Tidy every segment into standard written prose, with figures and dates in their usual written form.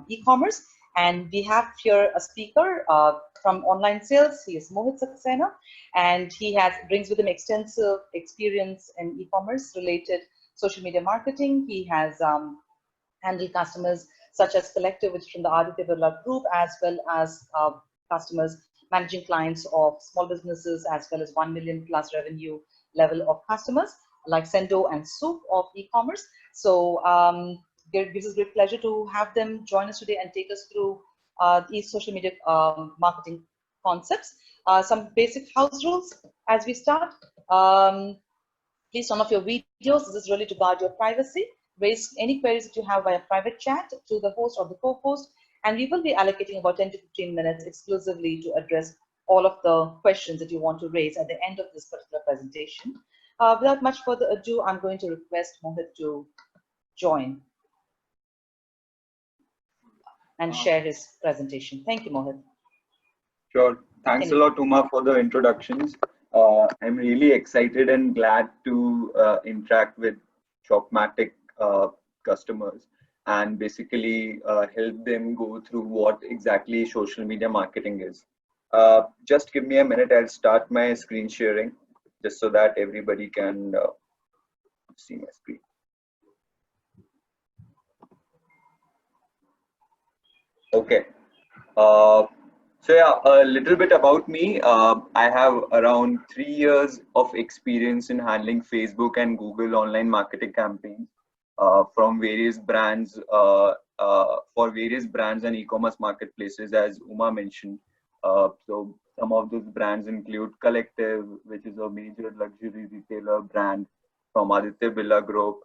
e-commerce. And we have here a speaker from online sales. He is Mohit Saxena, and he brings with him extensive experience in e-commerce related social media marketing. He has handled customers such as Collective, which is from the Aditya Birla Group, as well as customers managing clients of small businesses, as well as 1 million plus revenue level of customers like Sendo and Soup of e-commerce. So it gives us great pleasure to have them join us today and take us through these social media marketing concepts. Some basic house rules as we start. Please turn off your videos. This is really to guard your privacy. Raise any queries that you have via private chat to the host or the co-host, and we will be allocating about 10 to 15 minutes exclusively to address all of the questions that you want to raise at the end of this particular presentation. Without much further ado, I'm going to request Mohit to join and share his presentation. Thank you, Mohit. Sure. Thanks a lot, Uma, for the introductions. I'm really excited and glad to interact with Shopmatic customers and basically help them go through what exactly social media marketing is. Just give me a minute. I'll start my screen sharing just so that everybody can see my screen. Okay. So yeah, a little bit about me. I have around 3 years of experience in handling Facebook and Google online marketing campaigns from various brands for various brands and e-commerce marketplaces, as Uma mentioned. So some of those brands include Collective, which is a major luxury retailer brand from Aditya Birla Group.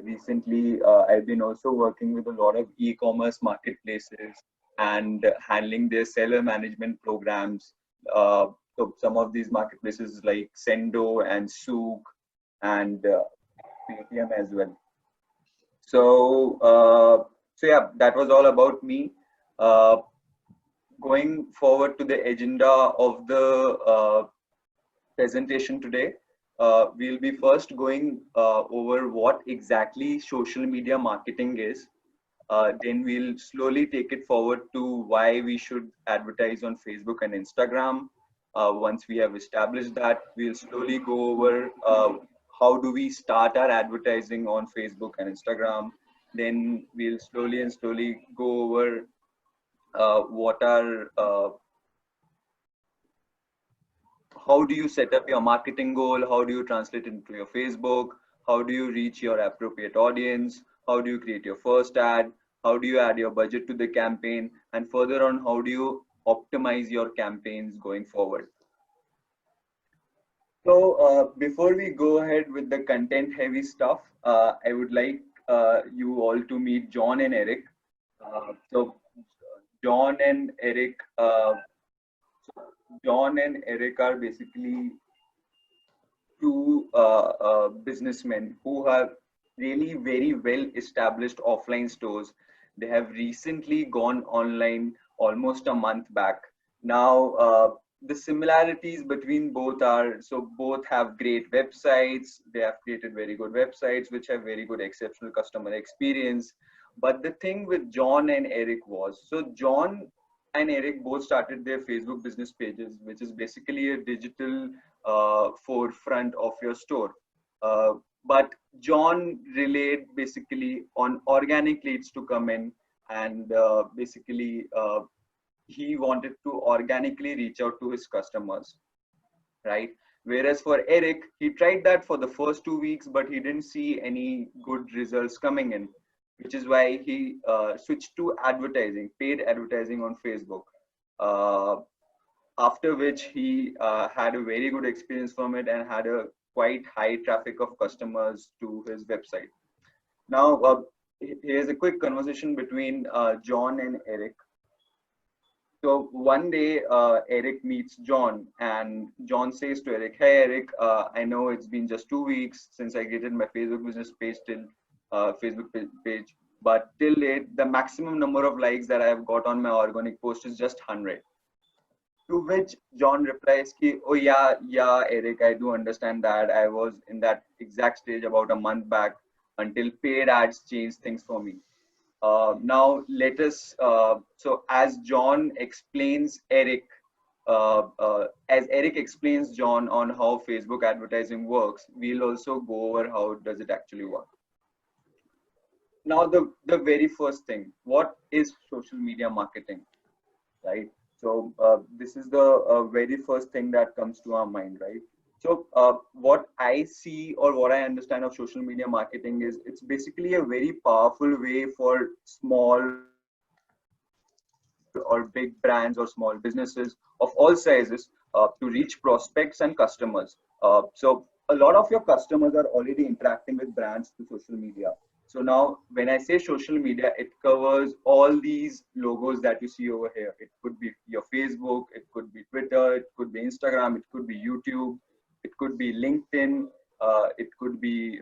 Recently, I've been also working with a lot of e-commerce marketplaces and handling their seller management programs. So some of these marketplaces like Sendo and Souk and Paytm as well. So yeah, that was all about me. Going forward to the agenda of the presentation today, we'll be first going over what exactly social media marketing is. Then we'll slowly take it forward to why we should advertise on Facebook and Instagram. Once we have established that, we'll slowly go over how do we start our advertising on Facebook and Instagram. Then we'll slowly go over what are how do you set up your marketing goal? How do you translate it into your Facebook? How do you reach your appropriate audience? How do you create your first ad? How do you add your budget to the campaign? And further on, how do you optimize your campaigns going forward? So before we go ahead with the content heavy stuff, I would like you all to meet John and Eric. So John and Eric are basically two businessmen who have really very well established offline stores. They have recently gone online almost a month back. Now, the similarities between both are, so both have great websites. They have created very good websites, which have very good exceptional customer experience. But the thing with John and Eric was, so John and Eric both started their Facebook business pages, which is basically a digital forefront of your store. But John relied basically on organic leads to come in, and basically he wanted to organically reach out to his customers, right? Whereas for Eric, he tried that for the first 2 weeks, but he didn't see any good results coming in, which is why he switched to advertising, paid advertising on Facebook. After which he had a very good experience from it and had a quite high traffic of customers to his website. Now, here's a quick conversation between John and Eric. So one day, Eric meets John, and John says to Eric, "Hey, Eric, I know it's been just 2 weeks since I created my Facebook business page till Facebook page, but till date, the maximum number of likes that I have got on my organic post is just 100. To which John replies, "Oh yeah, Eric, I do understand that. I was in that exact stage about a month back until paid ads changed things for me." Now let us, so as John explains Eric, as Eric explains John on how Facebook advertising works, we'll also go over how does it actually work. Now the very first thing, what is social media marketing, right? So this is the very first thing that comes to our mind, right? So what I see or what I understand of social media marketing is it's basically a very powerful way for small or big brands or small businesses of all sizes to reach prospects and customers. So a lot of your customers are already interacting with brands through social media. So now when I say social media, it covers all these logos that you see over here. It could be your Facebook, it could be Twitter, it could be Instagram, it could be YouTube, it could be LinkedIn, it could be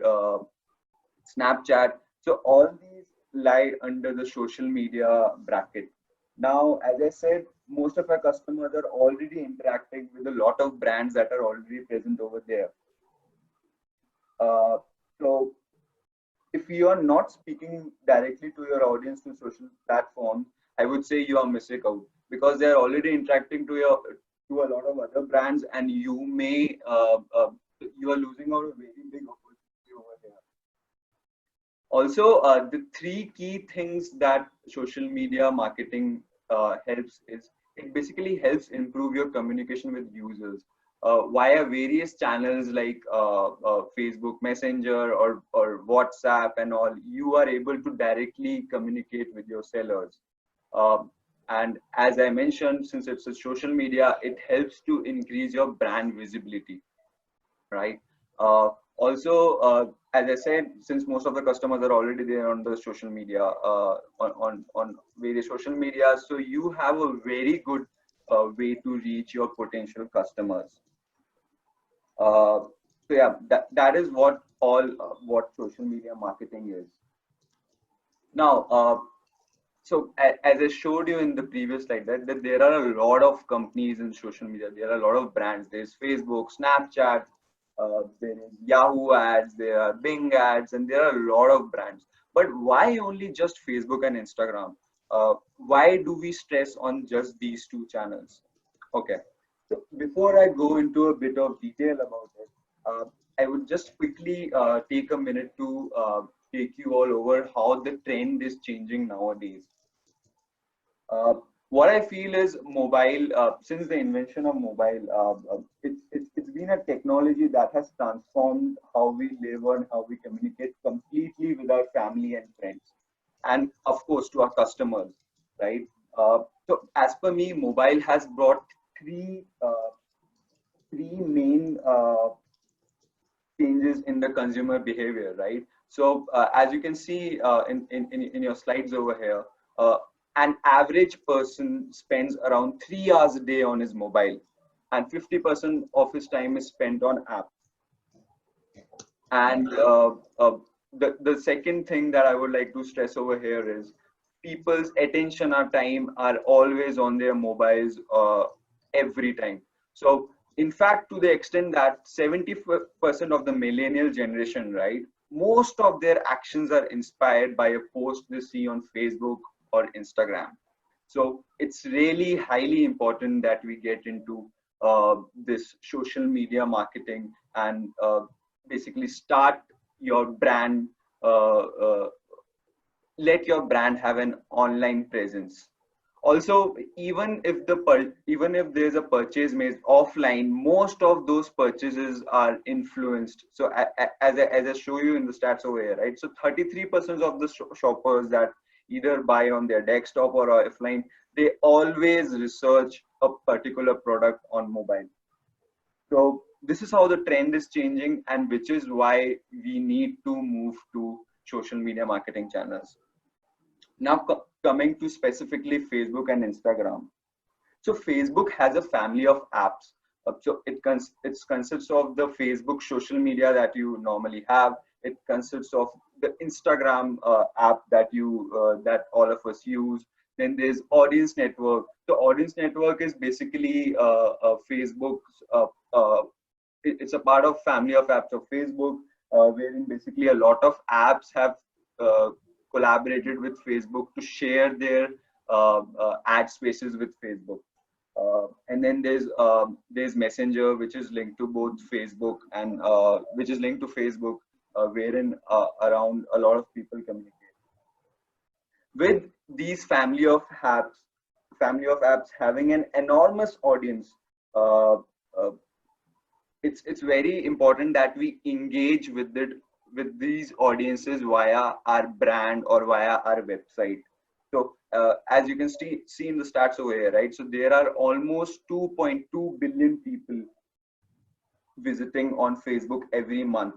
Snapchat. So all these lie under the social media bracket. Now, as I said, most of our customers are already interacting with a lot of brands that are already present over there. So if you are not speaking directly to your audience through social platforms, I would say you are missing out because they are already interacting to a lot of other brands, and you are losing out a very big opportunity over there. Also, the three key things that social media marketing helps is it basically helps improve your communication with users via various channels like Facebook Messenger or WhatsApp and all. You are able to directly communicate with your sellers. And as I mentioned, since it's a social media, it helps to increase your brand visibility, right? Also, as I said, since most of the customers are already there on the social media, on various social media, so you have a very good way to reach your potential customers. So yeah, that is what what social media marketing is. Now, so as I showed you in the previous slide, that there are a lot of companies in social media. There are a lot of brands. There's Facebook, Snapchat, there is Yahoo ads, there are Bing ads, and there are a lot of brands. But why only just Facebook and Instagram? Why do we stress on just these two channels? Okay. So before I go into a bit of detail about it, I would just quickly take a minute to take you all over how the trend is changing nowadays. Uh, what I feel is mobile, since the invention of mobile, it's been a technology that has transformed how we live and how we communicate completely with our family and friends, and of course to our customers, right? So as per me, mobile has brought three main changes in the consumer behavior, right? So as you can see in your slides over here, an average person spends around 3 hours a day on his mobile, and 50% of his time is spent on apps. And the second thing that I would like to stress over here is people's attention or time are always on their mobiles every time. So in fact, to the extent that 70% of the millennial generation, right, most of their actions are inspired by a post they see on Facebook or Instagram. So it's really highly important that we get into this social media marketing and basically start your brand, let your brand have an online presence. Also, even if there's a purchase made offline, most of those purchases are influenced. So as I show you in the stats over here, right? So 33% of the shoppers that either buy on their desktop or offline, they always research a particular product on mobile. So this is how the trend is changing, and which is why we need to move to social media marketing channels. Now coming to specifically Facebook and Instagram. So Facebook has a family of apps. So it consists of the Facebook social media that you normally have. It consists of the Instagram app that all of us use. Then there's Audience Network. The Audience Network is basically Facebook's. It's a part of family of apps of Facebook, wherein basically a lot of apps have uh, collaborated with Facebook to share their ad spaces with Facebook. And then there's Messenger, which is linked to both Facebook and which is linked to Facebook, wherein around a lot of people communicate. With these family of apps having an enormous audience, uh, uh, it's very important that we engage with these audiences via our brand or via our website. So as you can see in the stats over here, right? So there are almost 2.2 billion people visiting on Facebook every month.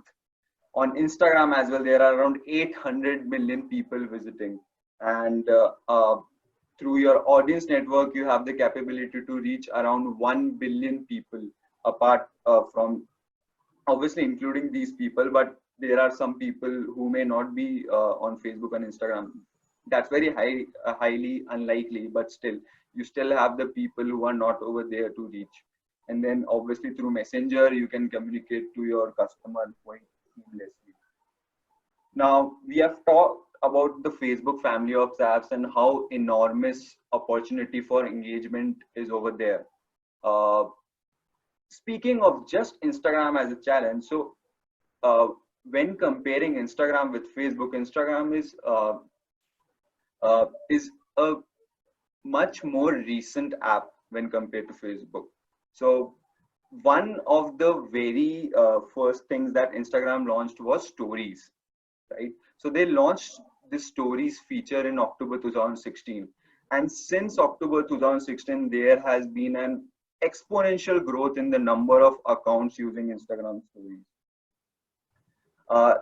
On Instagram as well, there are around 800 million people visiting. And through your audience network, you have the capability to reach around 1 billion people, apart from obviously including these people, but there are some people who may not be on Facebook and Instagram. That's very highly unlikely, but still, you still have the people who are not over there to reach. And then obviously through Messenger, you can communicate to your customer quite seamlessly. Now, we have talked about the Facebook family of apps and how enormous opportunity for engagement is over there. Uh, Speaking of just Instagram as a challenge, so uh, when comparing Instagram with Facebook, Instagram is a much more recent app when compared to Facebook. So one of the very first things that Instagram launched was stories, right? So they launched this stories feature in October 2016. And since October 2016, there has been an exponential growth in the number of accounts using Instagram stories. Uh,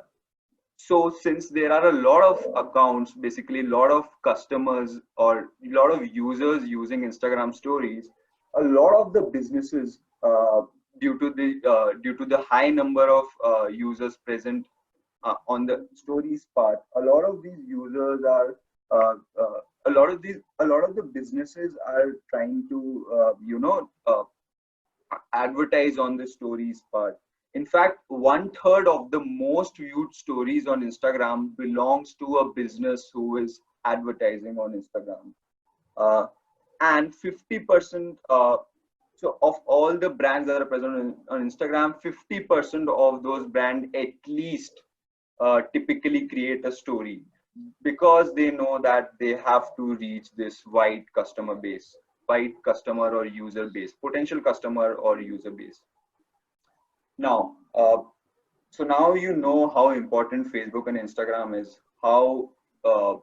so since there are a lot of accounts, basically a lot of customers or a lot of users using Instagram stories, a lot of the businesses, due to the high number of users present on the stories part, a lot of these users are a lot of the businesses are trying to advertise on the stories part. In fact, 1/3 of the most viewed stories on Instagram belongs to a business who is advertising on Instagram. And 50%, so of all the brands that are present on Instagram, 50% of those brands at least typically create a story, because they know that they have to reach this wide customer or user base, potential customer or user base. Now, so now you know how important Facebook and Instagram is, uh,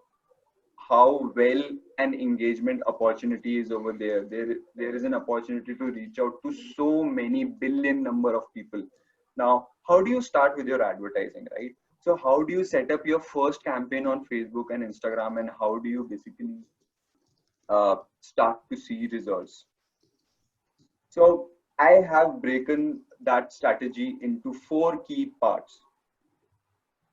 how well an engagement opportunity is over there. There is an opportunity to reach out to so many billion number of people. Now, how do you start with your advertising, right? So how do you set up your first campaign on Facebook and Instagram, and how do you basically start to see results? So I have broken that strategy into 4 key parts.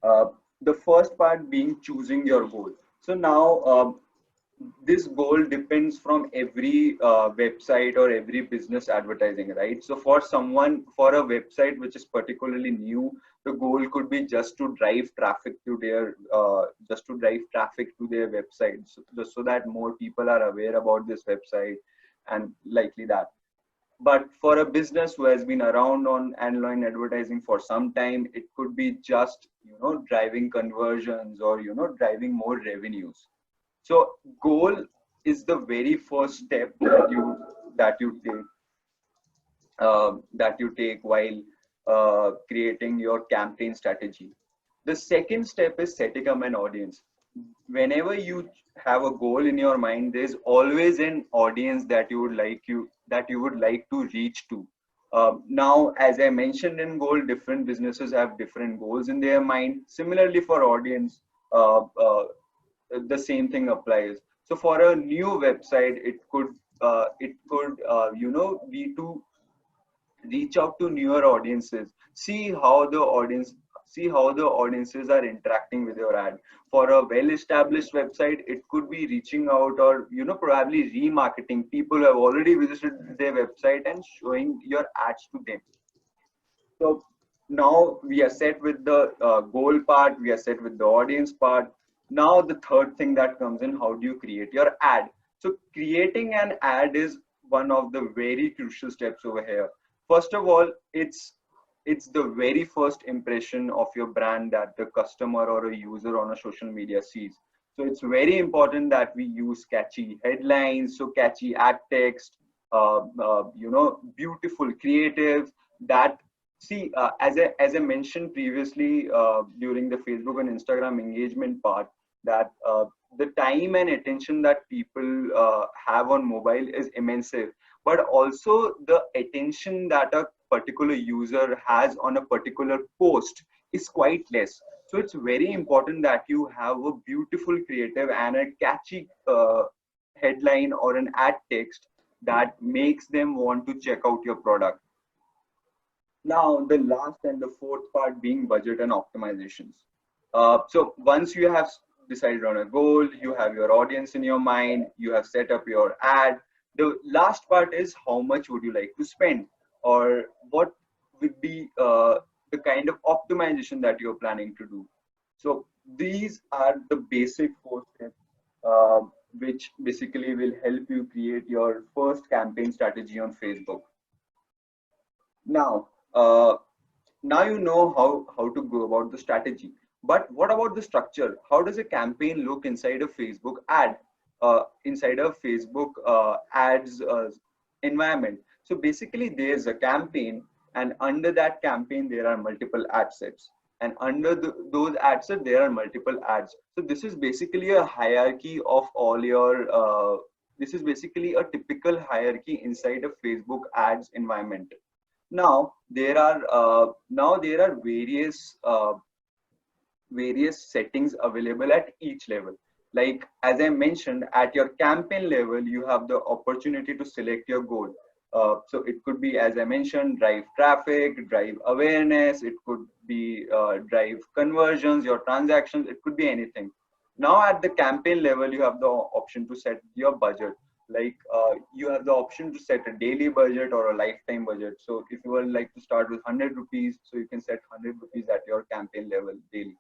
Uh, the first part being choosing your goal. So now this goal depends from every website or every business advertising, right? So for for a website which is particularly new, the goal could be just to drive traffic to their website, so that more people are aware about this website, and likely that. But for a business who has been around on online advertising for some time, it could be just driving conversions or driving more revenues. So goal is the very first step that you take while creating your campaign strategy. The second step is setting up an audience. Whenever you have a goal in your mind, there's always an audience that you would like to reach to. Now, as I mentioned, in goal, different businesses have different goals in their mind. Similarly, for audience, the same thing applies. So for a new website, it could be to reach out to newer audiences, see how the audiences are interacting with your ad. For a well established website, it could be reaching out, or probably remarketing people who have already visited their website and showing your ads to them. So now we are set with the goal part, we are set with the audience part. Now the third thing that comes in, how do you create your ad? So creating an ad is one of the very crucial steps over here. First of all, it's the very first impression of your brand that the customer or a user on a social media sees. So it's very important that we use catchy headlines, so catchy ad text, beautiful creatives that see, as I mentioned previously during the Facebook and Instagram engagement part, that the time and attention that people have on mobile is immense, but also the attention that a particular user has on a particular post is quite less. So it's very important that you have a beautiful creative and a catchy headline or an ad text that makes them want to check out your product. Now, the last and the fourth part being budget and optimizations. So once you have decided on a goal, you have your audience in your mind, you have set up your ad. The last part is how much would you like to spend, or what would be the kind of optimization that you're planning to do. So these are the basic four steps, uh, which basically will help you create your first campaign strategy on Facebook. Now, now you know how to go about the strategy. But what about the structure? How does a campaign look inside a Facebook ad, inside a Facebook ads environment? So basically, there's a campaign, and under that campaign, there are multiple ad sets. And under those ad sets, there are multiple ads. So this is basically a hierarchy of all your. This is basically a typical hierarchy inside a Facebook ads environment. Now there are various settings available at each level. Like as I mentioned, at your campaign level, you have the opportunity to select your goal. So it could be, as I mentioned, drive traffic, drive awareness. It could be drive conversions, your transactions. It could be anything. Now at the campaign level, you have the option to set your budget. Like you have the option to set a daily budget or a lifetime budget. So if you would like to start with 100 rupees, so you can set 100 rupees at your campaign level daily.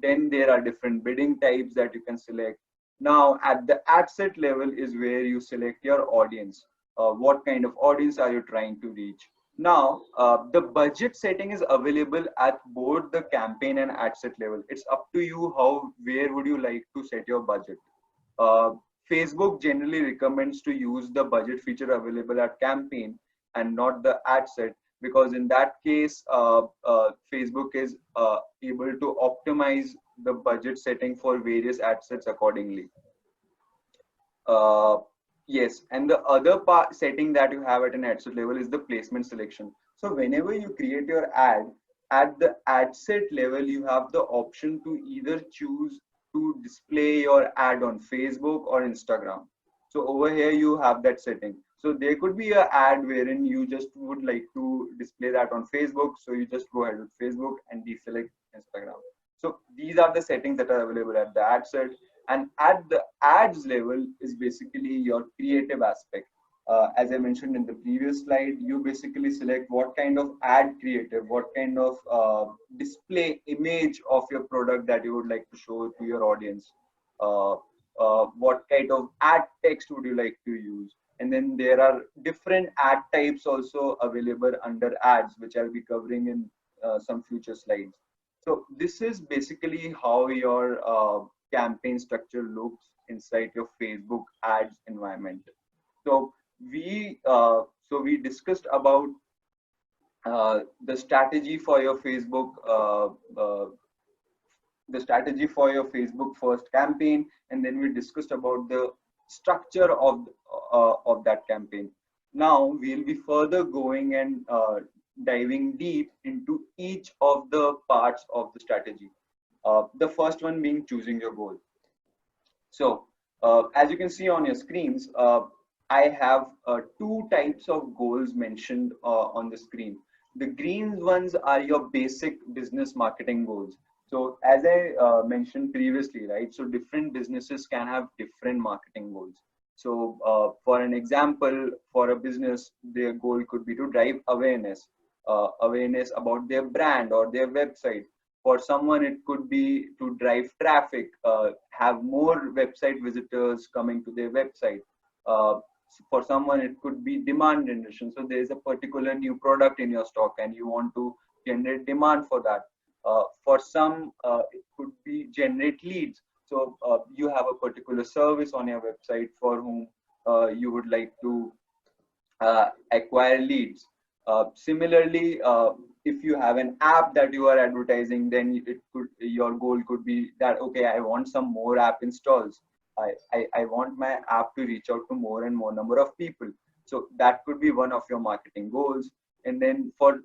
Then there are different bidding types that you can select. Now at the ad set level is where you select your audience. What kind of audience are you trying to reach? Now the budget setting is available at both the campaign and ad set level. It's up to you how, where would you like to set your budget. uh, Facebook generally recommends to use the budget feature available at campaign and not the ad set, because in that case, Facebook is able to optimize the budget setting for various ad sets accordingly. Uh, yes, and the other part setting that you have at an ad set level is the placement selection. So whenever you create your ad, at the ad set level, you have the option to either choose to display your ad on Facebook or Instagram. So over here you have that setting. So there could be an ad wherein you just would like to display that on Facebook. So you just go ahead with Facebook and deselect Instagram. So these are the settings that are available at the ad set. And at the ads level is basically your creative aspect. As I mentioned in the previous slide, you basically select what kind of ad creative, what kind of display image of your product that you would like to show to your audience. Uh, what kind of ad text would you like to use? And then there are different ad types also available under ads, which I'll be covering in some future slides. So this is basically how your campaign structure looks inside your Facebook ads environment. So we discussed about the strategy for your Facebook first campaign, and then we discussed about the structure of that campaign. Now we'll be further going and diving deep into each of the parts of the strategy. The first one being choosing your goal. So, as you can see on your screens, I have two types of goals mentioned on the screen. The green ones are your basic business marketing goals. So, as I mentioned previously, right? So, different businesses can have different marketing goals. So, for an example, for a business, their goal could be to drive awareness, awareness about their brand or their website. For someone, it could be to drive traffic, have more website visitors coming to their website. For someone, it could be demand generation. So there is a particular new product in your stock and you want to generate demand for that. For some, it could be generate leads. So you have a particular service on your website for whom you would like to acquire leads. Similarly, if you have an app that you are advertising, then your goal could be that, okay, I want some more app installs. I want my app to reach out to more and more number of people. So that could be one of your marketing goals. And then for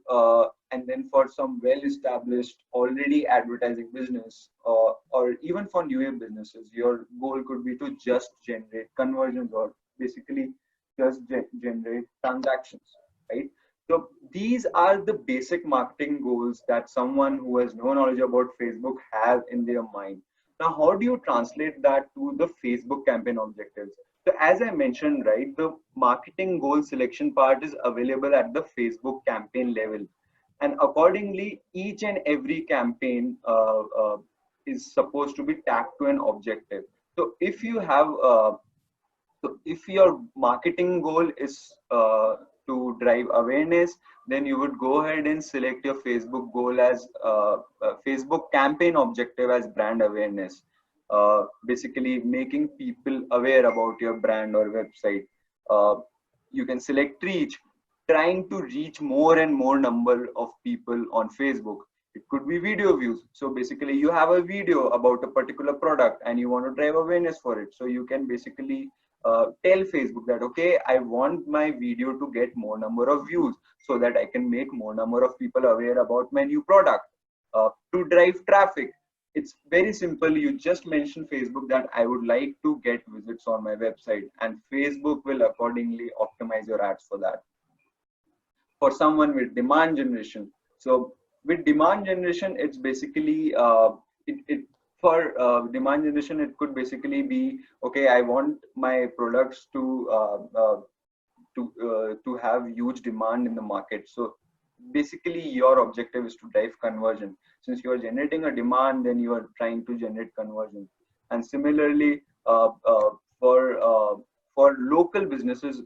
some well-established already advertising business, or even for newer businesses, your goal could be to just generate conversions, or basically just generate transactions, right? So these are the basic marketing goals that someone who has no knowledge about Facebook have in their mind. Now, how do you translate that to the Facebook campaign objectives? So as I mentioned, right, the marketing goal selection part is available at the Facebook campaign level. And accordingly, each and every campaign is supposed to be tagged to an objective. So if your marketing goal is to drive awareness, then you would go ahead and select your Facebook goal as Facebook campaign objective as brand awareness. Basically making people aware about your brand or website. You can select reach, trying to reach more and more number of people on Facebook. It could be video views. So basically you have a video about a particular product and you want to drive awareness for it. So you can basically tell Facebook that, okay, I want my video to get more number of views so that I can make more number of people aware about my new product. To drive traffic, it's very simple. You just mention Facebook that I would like to get visits on my website, and Facebook will accordingly optimize your ads for that. For someone with demand generation, so with demand generation, it's basically for demand generation, it could basically be, okay, I want my products to have huge demand in the market. So basically your objective is to drive conversion. Since you are generating a demand, then you are trying to generate conversion. And similarly, for local businesses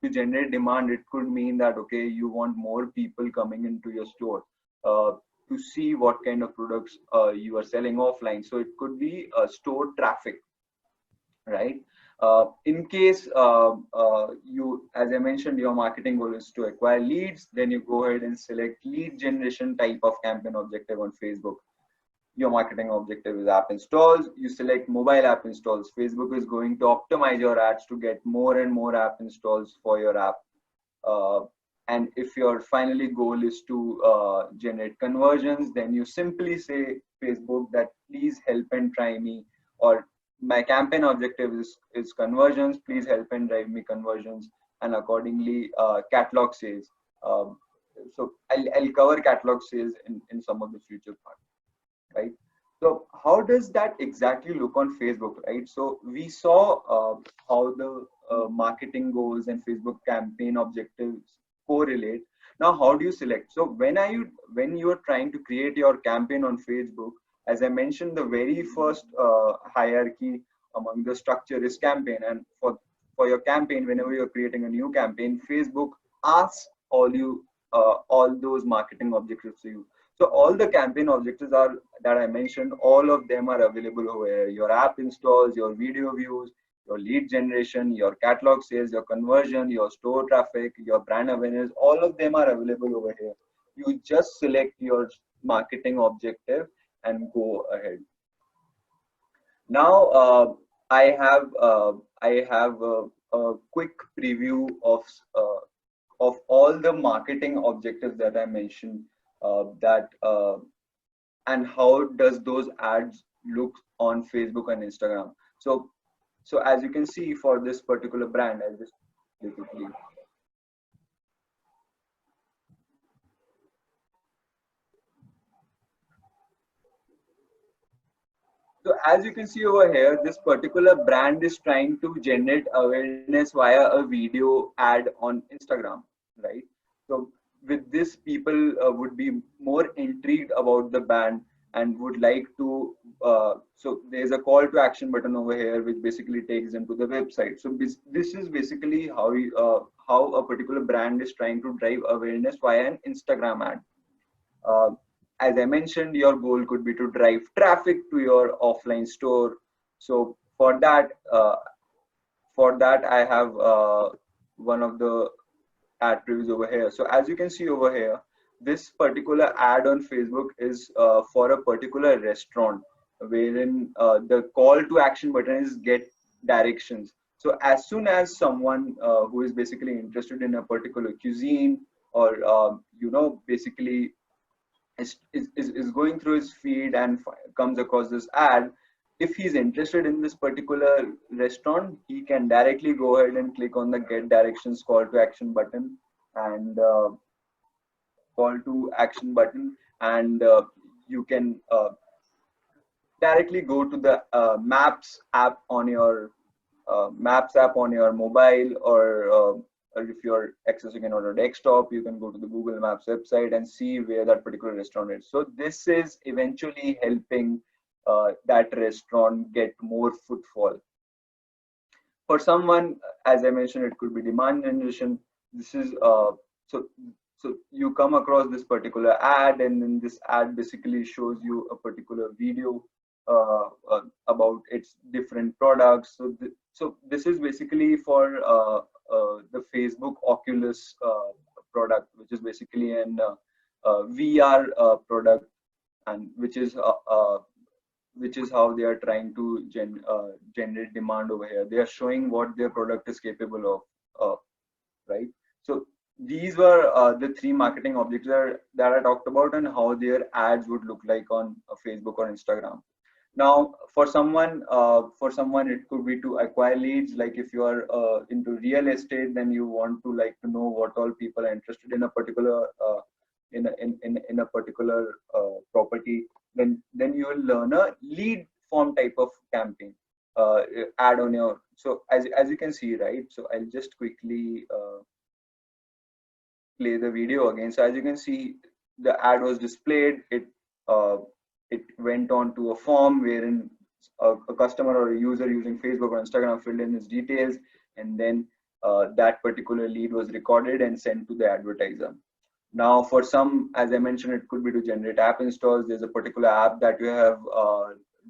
to generate demand, it could mean that, okay, you want more people coming into your store to see what kind of products you are selling offline. So it could be store traffic, right? In case you, as I mentioned, your marketing goal is to acquire leads, then you go ahead and select lead generation type of campaign objective on Facebook. Your marketing objective is app installs. You select mobile app installs. Facebook is going to optimize your ads to get more and more app installs for your app. And if your finally goal is to generate conversions, then you simply say Facebook that please help and try me, or my campaign objective is conversions, please help and drive me conversions. And accordingly catalog sales. So I'll cover catalog sales in some of the future parts, right? So how does that exactly look on Facebook, right? So we saw how the marketing goals and Facebook campaign objectives correlate. Now, how do you select? So when you are trying to create your campaign on Facebook, as I mentioned, the very first hierarchy among the structure is campaign. And for your campaign, whenever you're creating a new campaign, Facebook asks all those marketing objectives to you. So all the campaign objectives that I mentioned, all of them are available over here. Your app installs, your video views, your lead generation, your catalog sales, your conversion, your store traffic, your brand awareness, all of them are available over here. You just select your marketing objective and go ahead. Now I have a quick preview of all the marketing objectives that I mentioned, and how does those ads look on Facebook and Instagram. So as you can see, for this particular brand, I'll just quickly. So as you can see over here, this particular brand is trying to generate awareness via a video ad on Instagram, right? So with this, people would be more intrigued about the brand. and would like to, so there's a call to action button over here which basically takes them to the website. So this is basically how a particular brand is trying to drive awareness via an Instagram ad. uh, as I mentioned, your goal could be to drive traffic to your offline store. So for that I have one of the ad previews over here. So as you can see over here, this particular ad on Facebook is for a particular restaurant, wherein the call to action button is get directions. So as soon as someone who is basically interested in a particular cuisine, or basically is going through his feed and comes across this ad, if he's interested in this particular restaurant, he can directly go ahead and click on the get directions call to action button, and call to action button, and you can directly go to the maps app on your mobile, or if you're accessing it on a desktop, you can go to the Google Maps website and see where that particular restaurant is. So this is eventually helping that restaurant get more footfall. For someone, as I mentioned, it could be demand generation. This is so so you come across this particular ad, and then this ad basically shows you a particular video about its different products. So this is basically for the Facebook Oculus product, which is basically an VR product, and which is how they are trying to generate demand over here. They are showing what their product is capable of, right? So these were the three marketing objectives that I talked about, and how their ads would look like on Facebook or Instagram. Now, for someone, it could be to acquire leads. Like if you are into real estate, then you want to like to know what all people are interested in a particular in a particular property. Then you will learn a lead form type of campaign ad on your. So as you can see, right? So I'll just quickly play the video again. So as you can see, the ad was displayed. It went on to a form wherein a customer or a user using Facebook or Instagram filled in his details, and then that particular lead was recorded and sent to the advertiser. Now, for some, as I mentioned, it could be to generate app installs. There's a particular app that you have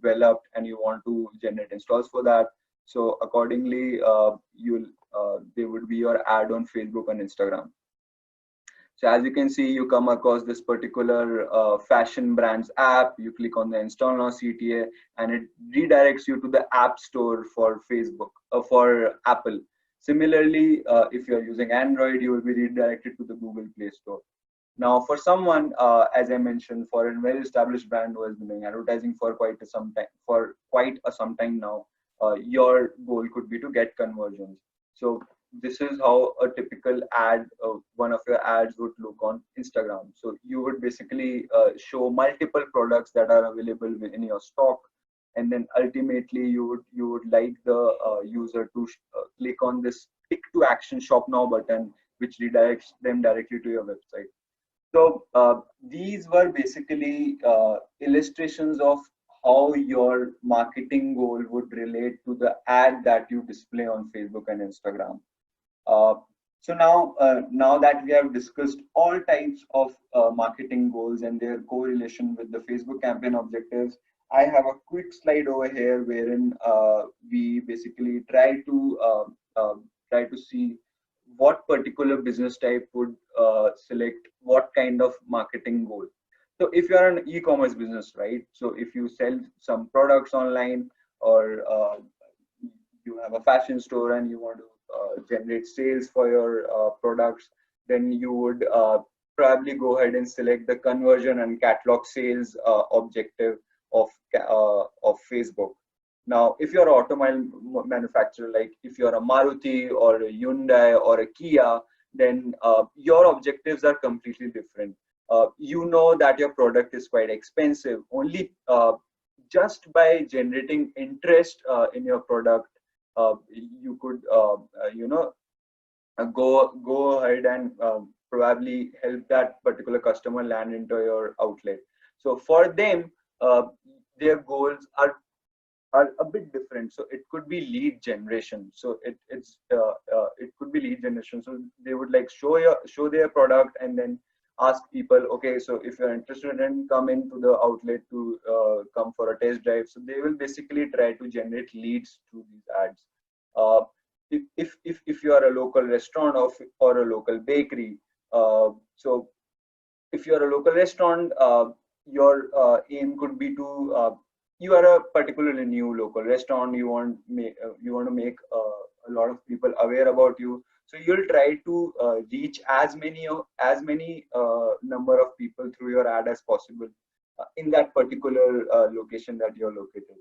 developed and you want to generate installs for that. So accordingly, there would be your ad on Facebook and Instagram. So as you can see, you come across this particular fashion brands app. You click on the install now CTA, and it redirects you to the app store for Facebook, for Apple. Similarly, if you're using Android, you will be redirected to the Google Play Store. Now, for someone, as I mentioned, for a well-established brand who has been doing advertising for quite some time now, your goal could be to get conversions. So this is how a typical ad, one of your ads would look on Instagram. So you would basically show multiple products that are available in your stock, and then ultimately you would like the user to click on this click to action shop now button, which redirects them directly to your website. So these were basically illustrations of how your marketing goal would relate to the ad that you display on Facebook and Instagram. So now that we have discussed all types of marketing goals and their correlation with the Facebook campaign objectives, I have a quick slide over here wherein we basically try to see what particular business type would select what kind of marketing goal. So if you are an e-commerce business, right? So if you sell some products online, or you have a fashion store and you want to generate sales for your products, then you would probably go ahead and select the conversion and catalog sales objective of Facebook. Now, if you're an automobile manufacturer, like if you're a Maruti or a Hyundai or a Kia, then your objectives are completely different. You know that your product is quite expensive. Only just by generating interest in your product, you could go ahead and probably help that particular customer land into your outlet. So for them, their goals are a bit different. So it could be lead generation. So it could be lead generation. So they would like show their product and then ask people, okay, so if you're interested in come into the outlet to come for a test drive. So they will basically try to generate leads through these ads. Uh, if you are a local restaurant or a local bakery, so if you are a local restaurant, your aim could be to you are a particularly new local restaurant. You want to make a lot of people aware about you. So you'll try to reach as many number of people through your ad as possible in that particular location that you're located.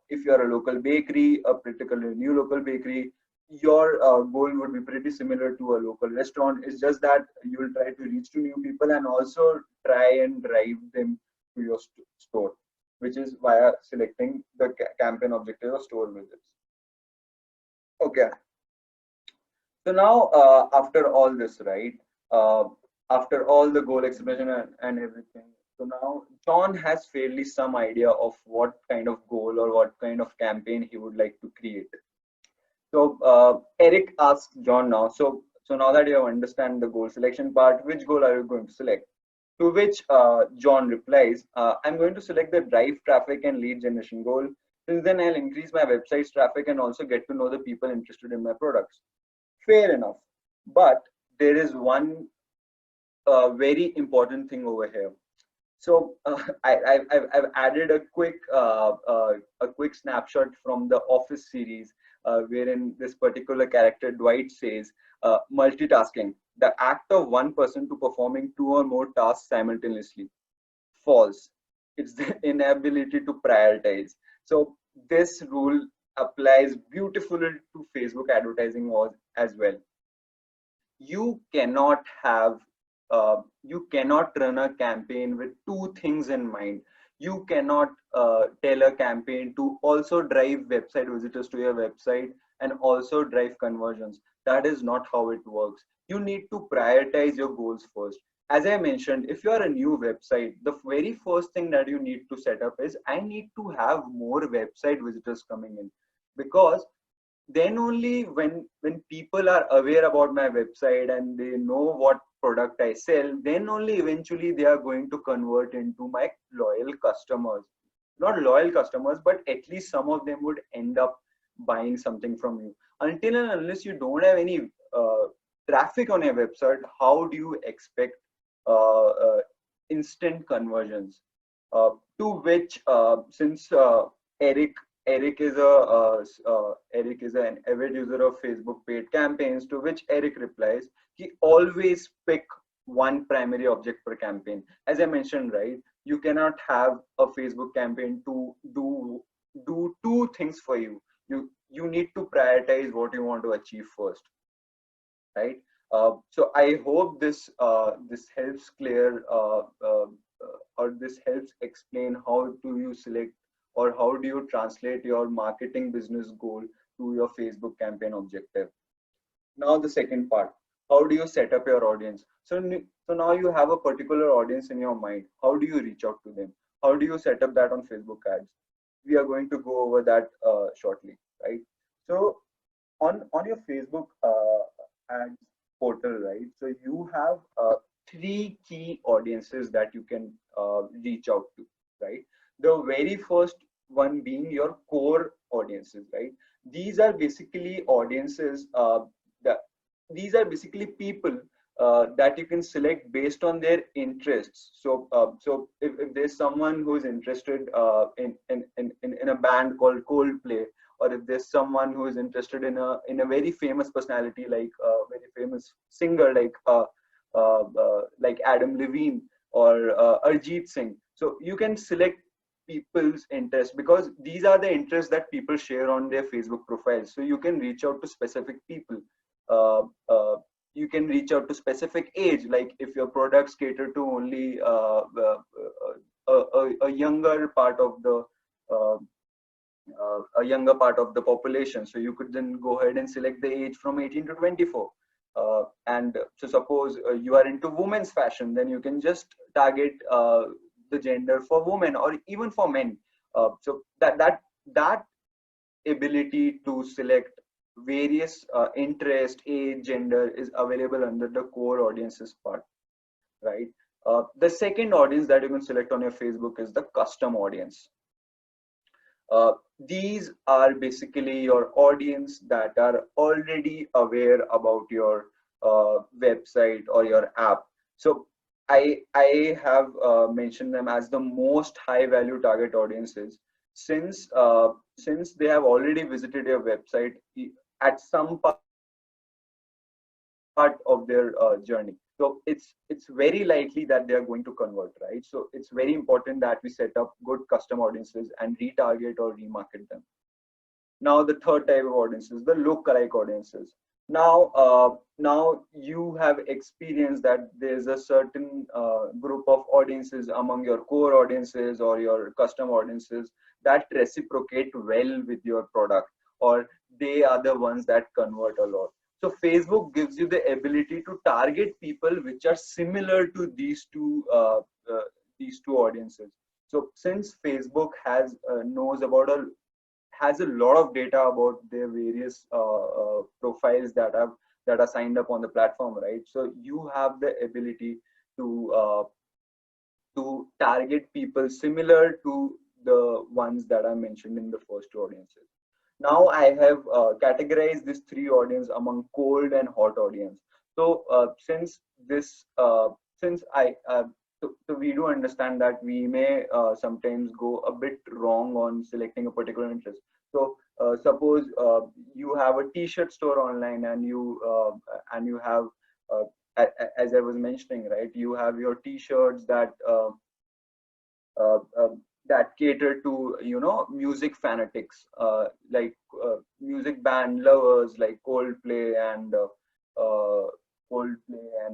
If you're a local bakery, a particularly new local bakery, your goal would be pretty similar to a local restaurant. It's just that you will try to reach to new people and also try and drive them to your store, which is via selecting the campaign objective or store visits. Okay. So now, after all this, right? After all the goal explanation and everything, so now John has fairly some idea of what kind of goal or what kind of campaign he would like to create. So Eric asks John now, so now that you have understand the goal selection part, which goal are you going to select? To which John replies, I'm going to select the drive traffic and lead generation goal. Since then, I'll increase my website's traffic and also get to know the people interested in my products. Fair enough. But there is one very important thing over here. So I've added a quick snapshot from the Office series, wherein this particular character Dwight says, multitasking, the act of one person to performing two or more tasks simultaneously. False. It's the inability to prioritize. So this rule applies beautifully to Facebook advertising as well. You cannot have you cannot run a campaign with two things in mind. You cannot tell a campaign to also drive website visitors to your website and also drive conversions. That is not how it works. You need to prioritize your goals first. As I mentioned, if you are a new website, the very first thing that you need to set up is I need to have more website visitors coming in, because then only when people are aware about my website and they know what product I sell, then only eventually they are going to convert into my loyal customers. Not loyal customers, but at least some of them would end up buying something from you. Until and unless you don't have any traffic on your website, how do you expect uh, uh, instant conversions? To which, since Eric Eric is an avid user of Facebook paid campaigns, to which Eric replies, he always pick one primary object per campaign. As I mentioned, right, you cannot have a Facebook campaign to do two things for you. You need to prioritize what you want to achieve first, right? So I hope this helps clear or this helps explain how do you select or how do you translate your marketing business goal to your Facebook campaign objective. Now the second part, how do you set up your audience? So now you have a particular audience in your mind. How do you reach out to them? How do you set up that on Facebook ads? We are going to go over that shortly, right? So on your Facebook ads portal, right? So you have three key audiences that you can reach out to, right? The very first one being your core audiences, right? These are basically audiences that these are basically people that you can select based on their interests. So if there's someone who is interested in a band called Coldplay, or if there's someone who is interested in a very famous personality, like a very famous singer like Adam Levine or Arjit Singh. So you can select people's interests because these are the interests that people share on their Facebook profiles. So you can reach out to specific people. Uh, uh, you can reach out to specific age, like if your products cater to only a younger part of the uh, a younger part of the population. So you could then go ahead and select the age from 18 to 24. And so suppose you are into women's fashion, then you can just target the gender for women or even for men. So that ability to select various interest, age, gender is available under the core audiences part, right? The second audience that you can select on your Facebook is the custom audience. These are basically your audience that are already aware about your website or your app. So I have mentioned them as the most high value target audiences since they have already visited your website at some part of their journey. So it's very likely that they are going to convert, right? So it's very important that we set up good custom audiences and retarget or remarket them. Now the third type of audiences, the lookalike audiences. Now you have experienced that there's a certain group of audiences among your core audiences or your custom audiences that reciprocate well with your product, or they are the ones that convert a lot. So Facebook gives you the ability to target people which are similar to these two audiences. So since Facebook has a lot of data about their various profiles that are signed up on the platform, right? So you have the ability to target people similar to the ones that I mentioned in the first two audiences. Now I have categorized these three audience among cold and hot audience. So since I so we do understand that we may sometimes go a bit wrong on selecting a particular interest. So suppose you have a t-shirt store online and you have as I was mentioning, right, you have your t-shirts uh, uh, that cater to music fanatics, music band lovers like uh, Coldplay and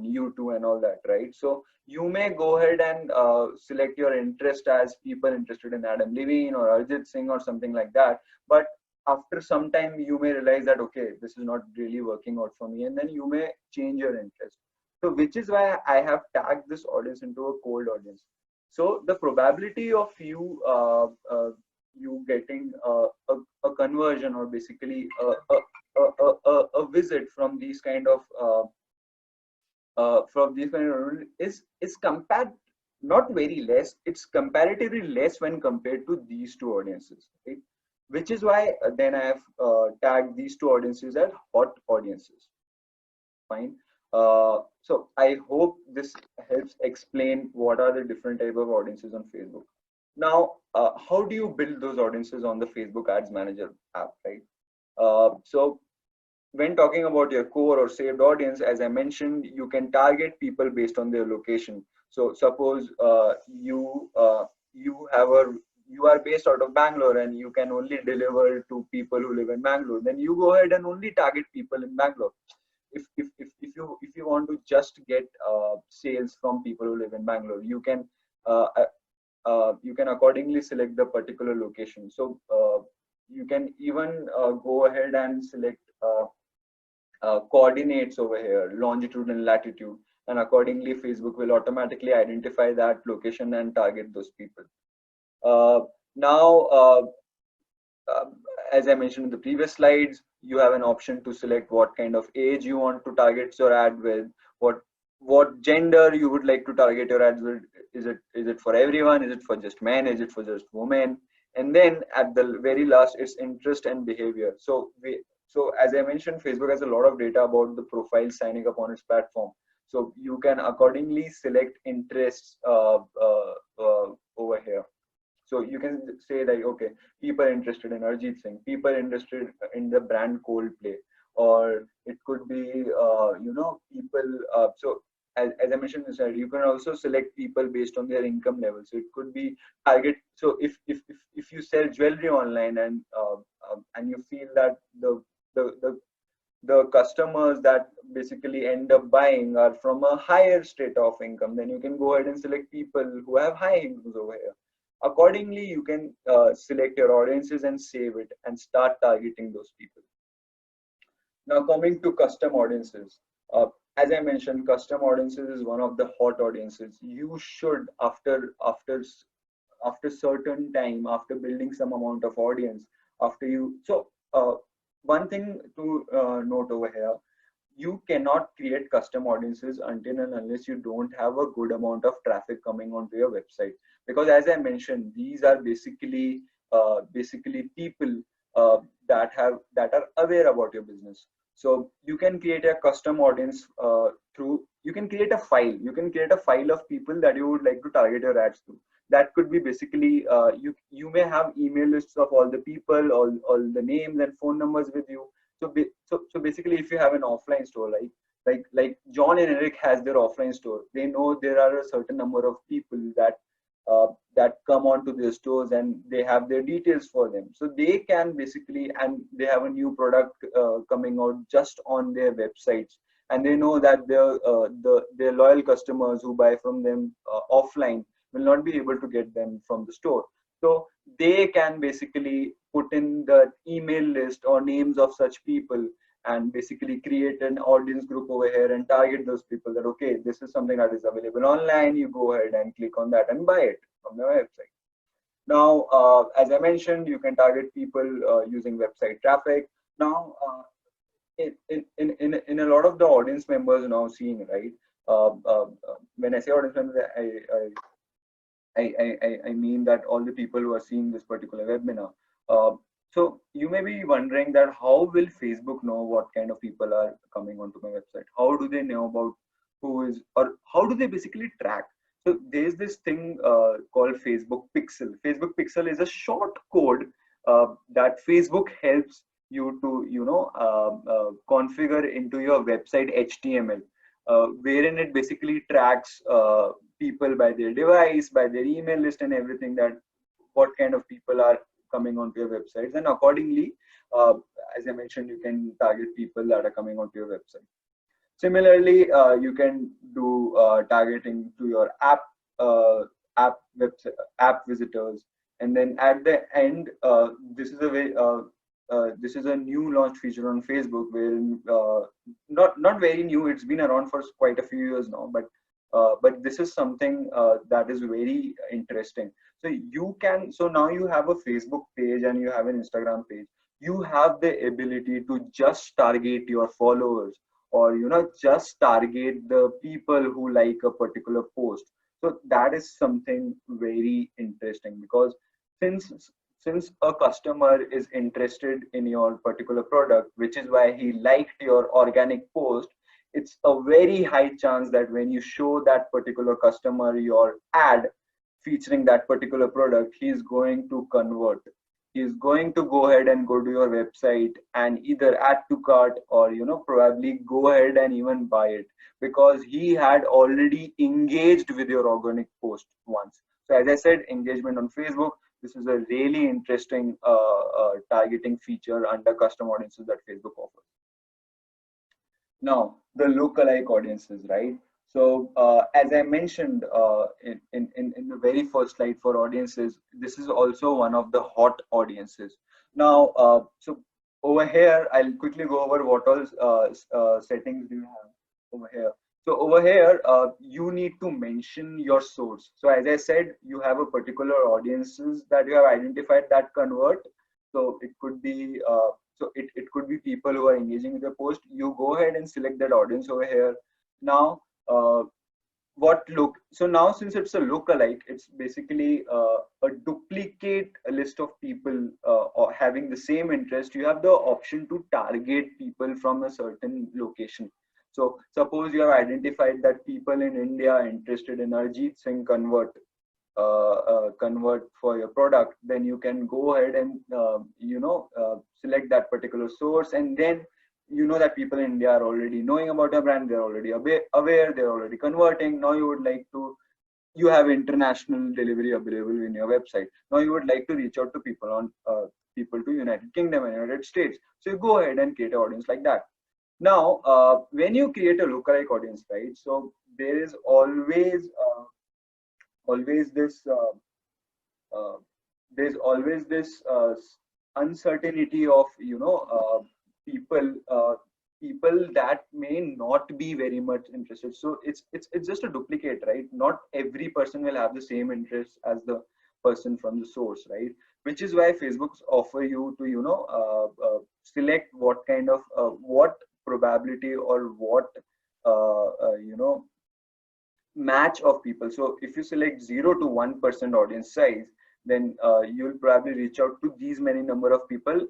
U2 and all that, right? So you may go ahead and select your interest as people interested in Adam Levine or Arjit Singh or something like that. But after some time, you may realize that okay, this is not really working out for me, and then you may change your interest. So which is why I have tagged this audience into a cold audience. So the probability of you getting a conversion or basically a visit from these kind of is compared not very less. It's comparatively less when compared to these two audiences, right? Which is why then I have tagged these two audiences as hot audiences. Fine. So I hope this helps explain what are the different type of audiences on Facebook. Now, how do you build those audiences on the Facebook Ads Manager app, right? So when talking about your core or saved audience, as I mentioned, you can target people based on their location. So suppose you are based out of Bangalore and you can only deliver to people who live in Bangalore. Then you go ahead and only target people in Bangalore. If you want to just get sales from people who live in Bangalore, you can accordingly select the particular location. So you can even go ahead and select coordinates over here, longitude and latitude, and accordingly Facebook will automatically identify that location and target those people. Now uh, as I mentioned in the previous slides, you have an option to select what kind of age you want to target your ad with, what gender you would like to target your ads with. Is it for everyone? Is it for just men? Is it for just women? And then at the very last, it's interest and behavior. So as I mentioned, Facebook has a lot of data about the profile signing up on its platform. So you can accordingly select interests over here. So you can say like, okay, people interested in Arjit Singh, people interested in the brand Coldplay, or it could be, people. So as I mentioned inside, you can also select people based on their income level. So it could be target. So if you sell jewelry online and you feel that the the the customers that basically end up buying are from a higher state of income, then you can go ahead and select people who have high incomes over here. Accordingly, you can select your audiences and save it and start targeting those people. Now coming to custom audiences, as I mentioned, custom audiences is one of the hot audiences. You should, after certain time, after building some amount of audience, after you, so one thing to note over here, you cannot create custom audiences until and unless you don't have a good amount of traffic coming onto your website. Because as I mentioned, these are basically people uh, that are aware about your business. So you can create a custom audience through, you can create a file, of people that you would like to target your ads to. That could be basically, you may have email lists of all the people, all the names and phone numbers with you. So basically, if you have an offline store, like John and Eric has their offline store, they know there are a certain number of people uh, that come onto their stores, and they have their details for them. So they can basically, and they have a new product coming out just on their websites, and they know that their loyal customers who buy from them offline will not be able to get them from the store. So they can basically put in the email list or names of such people, and basically create an audience group over here and target those people, that okay, this is something that is available online, you go ahead and click on that and buy it from the website. Now, as I mentioned, you can target people using website traffic. Now, in a lot of the audience members now seeing, right, when I say audience members, I mean that all the people who are seeing this particular webinar. Uh, so you may be wondering that how will Facebook know what kind of people are coming onto my website? How do they know about who is, or how do they basically track? So there's this thing called Facebook Pixel. Facebook Pixel is a short code that Facebook helps you to, configure into your website HTML, wherein it basically tracks people by their device, by their email list, and everything, that what kind of people are coming onto your websites, and accordingly, uh, as I mentioned, you can target people that are coming onto your website. Similarly, you can do targeting to your uh, app app visitors, and then at the end, this is a new launch feature on Facebook, wherein not very new. It's been around for quite a few years now, but this is something that is very interesting. So you can, so now you have a Facebook page and you have an Instagram page. You have the ability to just target your followers, or just target the people who like a particular post. So that is something very interesting, because since since a customer is interested in your particular product, which is why he liked your organic post, it's a very high chance that when you show that particular customer your ad featuring that particular product, he's going to convert. He's going to go ahead and go to your website and either add to cart, or probably go ahead and even buy it, because he had already engaged with your organic post once. So as I said, engagement on Facebook, this is a really interesting targeting feature under custom audiences that Facebook offers. Now, the lookalike audiences, right? So, as I mentioned in the very first slide for audiences, this is also one of the hot audiences. Now, so over here, I'll quickly go over what all settings do you have over here. So over here, you need to mention your source. So as I said, you have a particular audiences that you have identified that convert. So it could be it could be people who are engaging with the post. You go ahead and select that audience over here. Now, so now, since it's a lookalike, it's basically a duplicate list of people or having the same interest. You have the option to target people from a certain location. So suppose you have identified that people in India are interested in Arjit Singh convert for your product, then you can go ahead and select that particular source, and then that people in India are already knowing about your brand, they're already aware, they're already converting. Now you have international delivery available in your website. Now you would like to reach out to people to United Kingdom and United States. So you go ahead and create an audience like that. Now, when you create a lookalike audience, right? So there is always this uh, there's always this uncertainty of people people that may not be very much interested. So it's just a duplicate, right? Not every person will have the same interest as the person from the source, right? Which is why Facebook's offer you to select what kind of what probability or what match of people. So if you select 0 to 1% audience size, then you'll probably reach out to these many number of people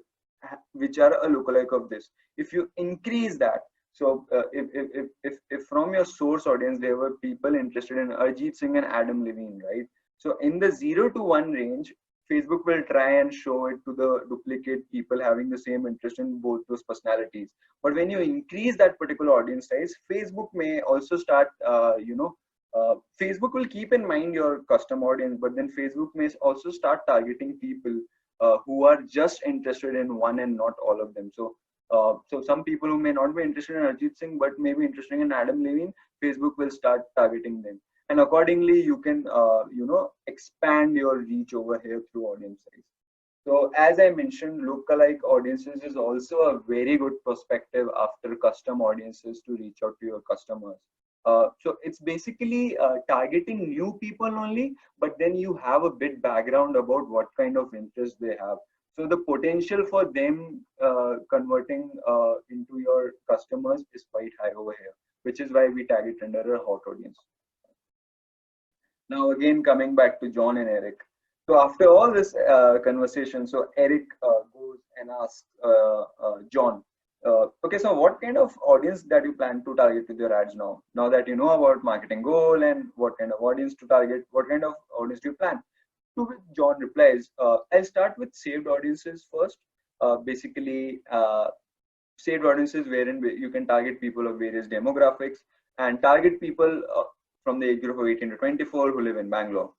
which are a lookalike of this. If you increase that, so if from your source audience there were people interested in Arjit Singh and Adam Levine, right? So in the 0 to 1 range, Facebook will try and show it to the duplicate people having the same interest in both those personalities. But when you increase that particular audience size, Facebook may also start Facebook will keep in mind your custom audience, but then Facebook may also start targeting people who are just interested in one and not all of them. So some people who may not be interested in Arjit Singh but may be interested in Adam Levine, Facebook will start targeting them, and accordingly you can expand your reach over here through audience size. So as I mentioned, lookalike audiences is also a very good perspective after custom audiences to reach out to your customers. So it's basically targeting new people only, but then you have a bit background about what kind of interest they have. So the potential for them converting into your customers is quite high over here, which is why we tag it under a hot audience. Now again, coming back to John and Eric. So after all this conversation, so Eric goes and asks John, okay, so what kind of audience that you plan to target with your ads now? Now that you know about marketing goal and what kind of audience to target, what kind of audience do you plan? To which John replies, I'll start with saved audiences first. Basically, saved audiences wherein you can target people of various demographics and target people from the age group of 18 to 24 who live in Bangalore.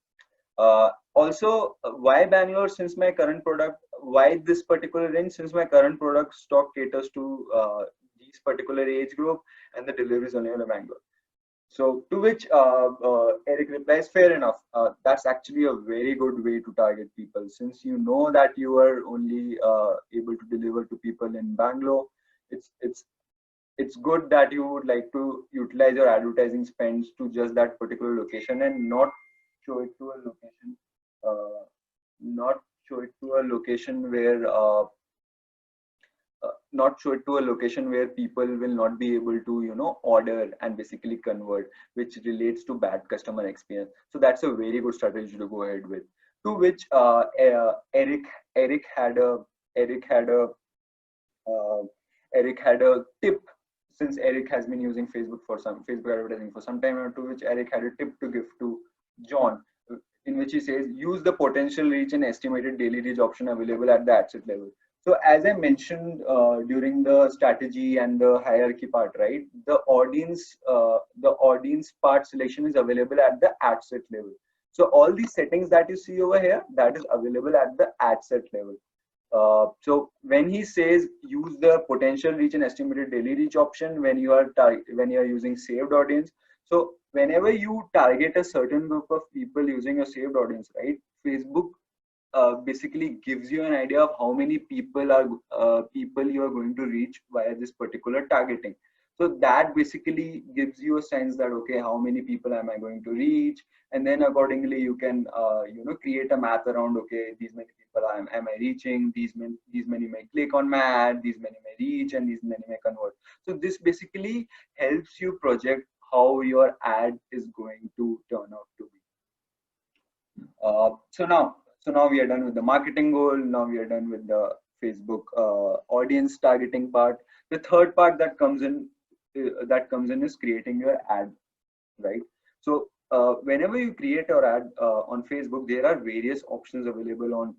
Also, why Bangalore? Since my current product, why this particular range? Since my current product stock caters to these particular age group and the delivery is only in Bangalore. So to which Eric replies, fair enough. That's actually a very good way to target people. Since you know that you are only able to deliver to people in Bangalore, it's good that you would like to utilize your advertising spends to just that particular location and not show it to a location, not show it to a location where not show it to a location where people will not be able to order and basically convert, which relates to bad customer experience. So that's a very good strategy to go ahead with. To which Eric had a tip, since Eric has been using Facebook advertising for some time, to which Eric had a tip to give to John, in which he says, use the potential reach and estimated daily reach option available at the ad set level. So as I mentioned during the strategy and the hierarchy part, right, the audience part selection is available at the ad set level. So all these settings that you see over here, that is available at the ad set level. So when he says use the potential reach and estimated daily reach option when you are using saved audience, so whenever you target a certain group of people using a saved audience, right, Facebook basically gives you an idea of how many people you are going to reach via this particular targeting. So that basically gives you a sense that, okay, how many people am I going to reach, and then accordingly you can create a math around, okay, these many people am I reaching, these many may click on my ad, these many may reach, and these many may convert. So this basically helps you project how your ad is going to turn out to be. So now we are done with the marketing goal. Now we are done with the Facebook audience targeting part. The third part that comes in is creating your ad, right? So whenever you create your ad on Facebook, there are various options available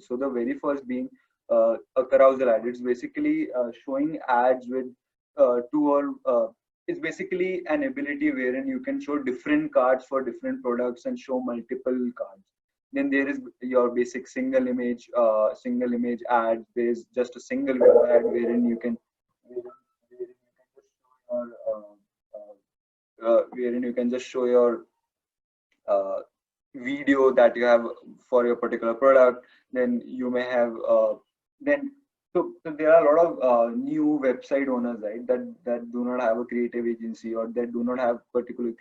So the very first being a carousel ad. It's basically showing ads with it's basically an ability wherein you can show different cards for different products and show multiple cards. Then there is your basic single image ad. There is just a single ad wherein you can just show your video that you have for your particular product. Then you may have then So there are a lot of new website owners, right, that do not have a creative agency, or that do not have particular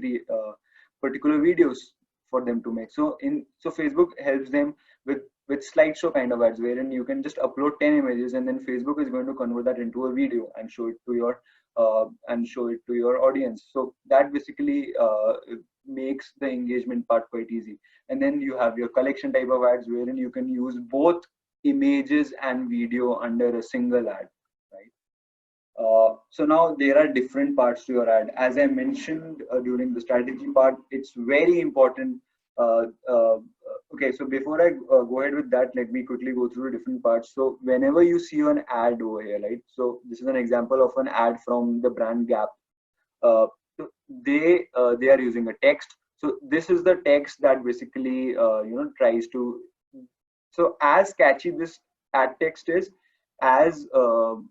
videos for them to make. So Facebook helps them with slideshow kind of ads, wherein you can just upload 10 images, and then Facebook is going to convert that into a video and show it to your audience. So that basically makes the engagement part quite easy. And then you have your collection type of ads, wherein you can use both images and video under a single ad, right? So now there are different parts to your ad. As I mentioned during the strategy part, it's very important. Okay, so before I go ahead with that, let me quickly go through the different parts. So whenever you see an ad over here, right? So this is an example of an ad from the brand Gap. So they are using a text. So this is the text that basically tries to. So as catchy this ad text is, as the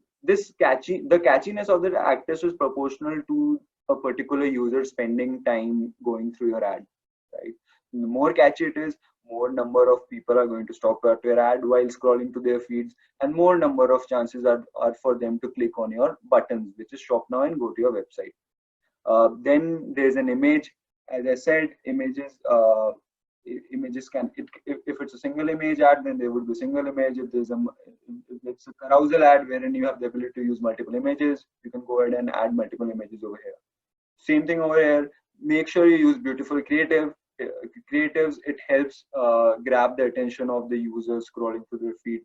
catchiness of the ad text is proportional to a particular user spending time going through your ad, right? The more catchy it is, more number of people are going to stop at your ad while scrolling to their feeds, and more number of chances are for them to click on your buttons, which is shop now and go to your website. Then there's an image. As I said, images can, if it's a single image ad, then there would be a single image. If it's a carousel ad wherein you have the ability to use multiple images, you can go ahead and add multiple images over here. Same thing over here. Make sure you use beautiful creatives. It helps grab the attention of the users scrolling through their feed.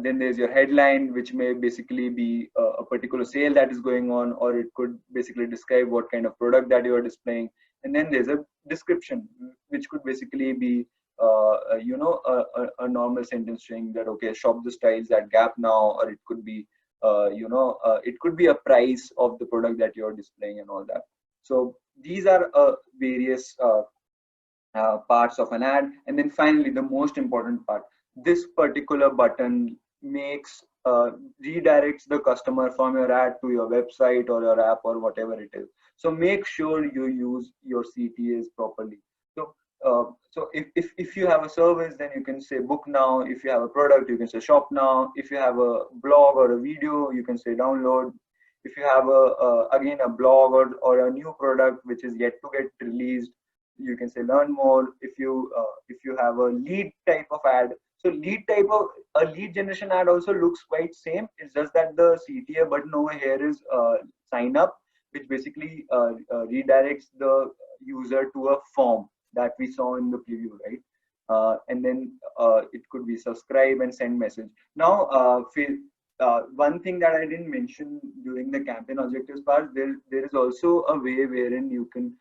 Then there's your headline, which may basically be a particular sale that is going on, or it could basically describe what kind of product that you are displaying. And then there's a description, which could basically be a normal sentence saying that, okay, shop the styles at Gap now, or it could be it could be a price of the product that you're displaying and all that. So these are various parts of an ad. And then finally, the most important part, this particular button makes redirects the customer from your ad to your website or your app or whatever it is. So make sure you use your CTAs properly. So if you have a service, then you can say book now. If you have a product, you can say shop now. If you have a blog or a video, you can say download. If you have again a blog or a new product which is yet to get released, you can say learn more. If you have a lead type of ad, so a lead generation ad also looks quite same. It's just that the CTA button over here is sign up, which basically redirects the user to a form that we saw in the preview, right? And then it could be subscribe and send message. Now, one thing that I didn't mention during the campaign objectives part, there is also a way wherein you can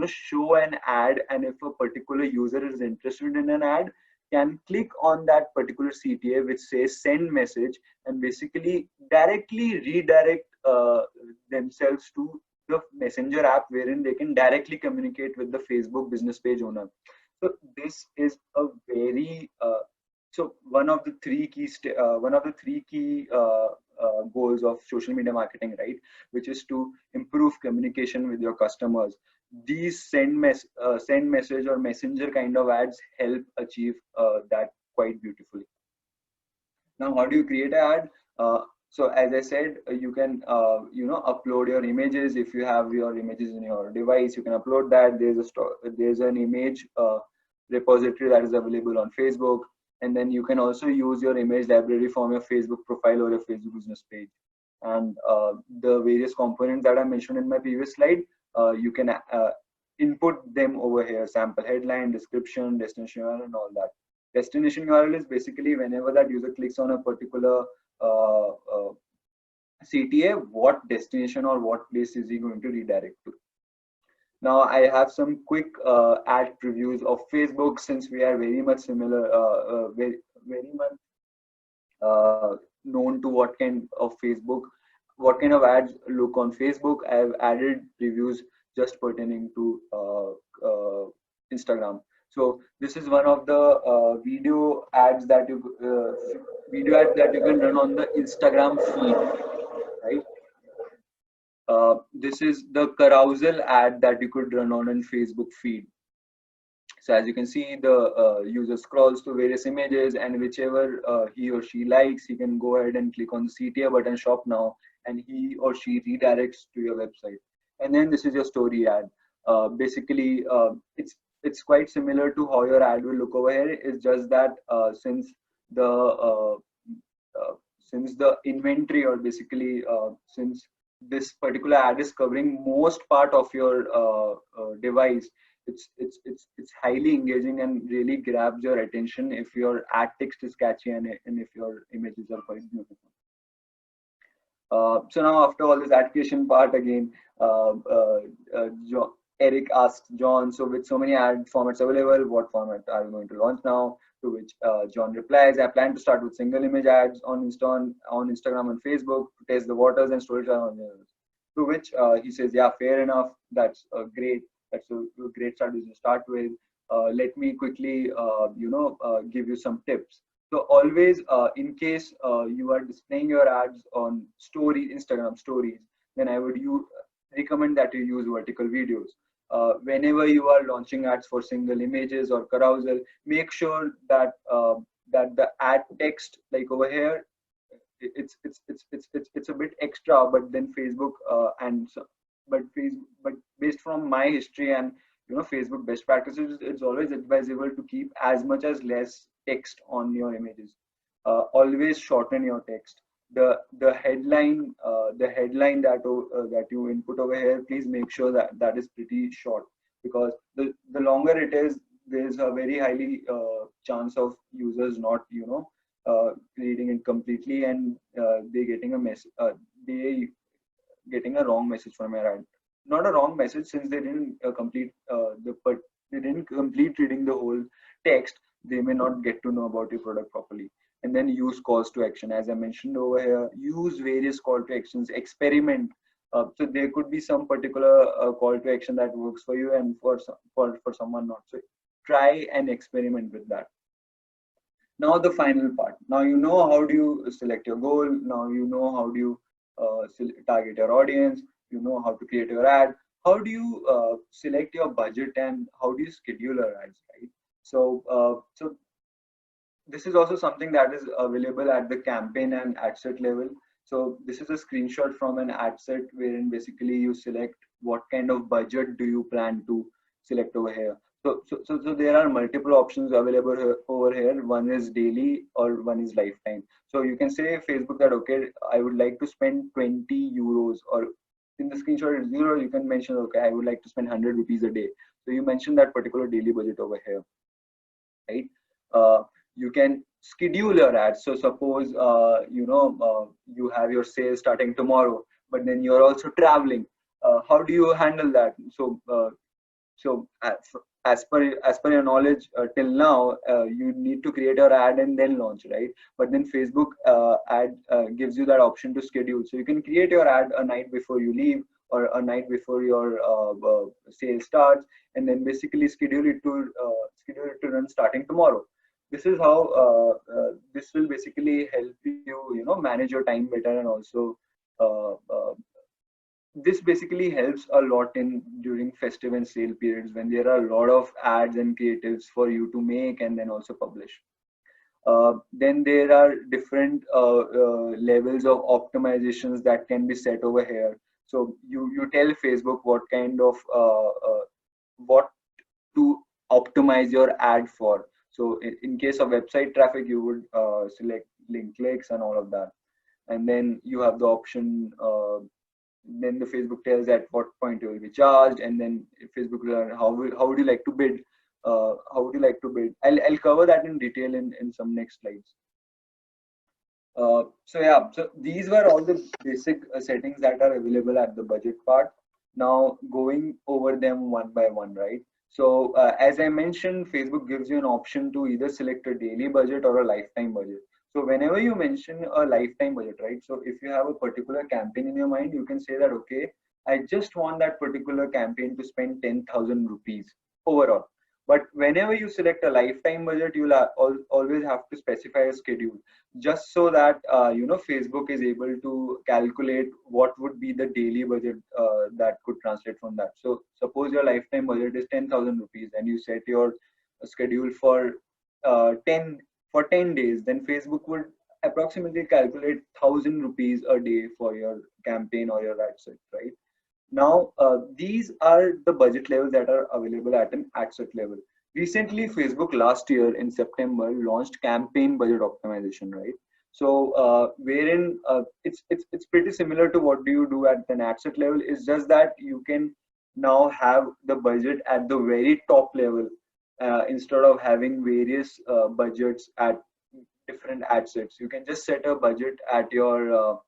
show an ad, and if a particular user is interested in an ad, can click on that particular CTA which says send message, and basically directly redirect themselves to the Messenger app, wherein they can directly communicate with the Facebook business page owner. So this is a very one of the three key goals of social media marketing, right? Which is to improve communication with your customers. These send message or messenger kind of ads help achieve that quite beautifully. Now, how do you create an ad? So as I said, you can upload your images. If you have your images in your device, you can upload that. There's an image repository that is available on Facebook, and then you can also use your image library from your Facebook profile or your Facebook business page. And the various components that I mentioned in my previous slide, you can input them over here: sample headline, description, destination URL, and all that. Destination URL is basically whenever that user clicks on a particular CTA, what destination or what place is he going to redirect to. Now I have some quick ad previews of Facebook, since we are very much similar, very much known to what kind of ads look on Facebook. I have added previews just pertaining to Instagram. So this is one of the video ads that you can run on the Instagram feed, right? This is the carousel ad that you could run on Facebook feed. So as you can see, the user scrolls to various images, and whichever he or she likes, he can go ahead and click on the CTA button, shop now, and he or she redirects to your website. And then this is your story ad. Basically, it's quite similar to how your ad will look over here. It's just that since the inventory, or basically since this particular ad is covering most part of your device, it's highly engaging and really grabs your attention if your ad text is catchy, and if your images are quite beautiful. So now, after all this ad creation part, again, Eric asked John, so with so many ad formats available, what format are you going to launch now? To which John replies, I plan to start with single image ads on Instagram and Facebook to test the waters and storytelling on the others. To which he says, yeah, fair enough. That's great. That's a great strategy to start with. Let me quickly, give you some tips. So always, in case you are displaying your ads on Instagram stories, then I would recommend that you use vertical videos. Whenever you are launching ads for single images or carousel, make sure that that the ad text, like over here, it's a bit extra, but then Facebook but based from my history and Facebook best practices, it's always advisable to keep as much as less text on your images. Always shorten your text. The headline that you input over here, please make sure that that is pretty short, because the longer it is, there's a very highly chance of users not reading it completely, and they getting a they getting a wrong message from your ad. Not a wrong message, since they didn't but they didn't complete reading the whole text. They may not get to know about your product properly. And then use calls to action, as I mentioned over here. Use various call to actions. Experiment. So there could be some particular call to action that works for you, and for someone not. So try and experiment with that. Now the final part. Now you know how do you select your goal. Now you know how do you target your audience. You know how to create your ad. How do you select your budget, and how do you schedule your ads, right? So this is also something that is available at the campaign and ad set level. So this is a screenshot from an ad set, wherein basically you select what kind of budget do you plan to select over here. So there are multiple options available over here. One is daily, or one is lifetime. So you can say Facebook that, okay, I would like to spend 20 euros, or in the screenshot it's euro. You can mention, okay, I would like to spend 100 rupees a day. So you mention that particular daily budget over here, right? You can schedule your ads. So suppose you have your sales starting tomorrow, but then you're also traveling. How do you handle that? So as per your knowledge till now, you need to create your ad and then launch, right? But then Facebook ad gives you that option to schedule. So you can create your ad a night before you leave, or a night before your sale starts, and then basically schedule it to run starting tomorrow. This is how this will basically help you manage your time better, and also this basically helps a lot in during festive and sale periods, when there are a lot of ads and creatives for you to make and then also publish. Then there are different levels of optimizations that can be set over here. So you tell Facebook what kind of what to optimize your ad for. So in case of website traffic, you would select link clicks and all of that. And then you have the option, then the Facebook tells at what point you will be charged, and then Facebook will learn how would you like to bid. How would you like to bid? I'll cover that in detail in some next slides. So yeah, so these were all the basic settings that are available at the budget part. Now going over them one by one, right? So as I mentioned, Facebook gives you an option to either select a daily budget or a lifetime budget. So whenever you mention a lifetime budget, right? So if you have a particular campaign in your mind, you can say that, okay, I just want that particular campaign to spend 10,000 rupees overall. But whenever you select a lifetime budget, you'll always have to specify a schedule, just so that Facebook is able to calculate what would be the daily budget that could translate from that. So suppose your lifetime budget is 10,000 rupees, and you set your scheduled for 10 days, then Facebook would approximately calculate 1,000 rupees a day for your campaign or your ad set, right? Now, these are the budget levels that are available at an ad set level. Recently, Facebook last year in September launched campaign budget optimization, right? So, wherein it's pretty similar to what do you do at an ad set level. It's just that you can now have the budget at the very top level instead of having various budgets at different ad sets. You can just set a budget at your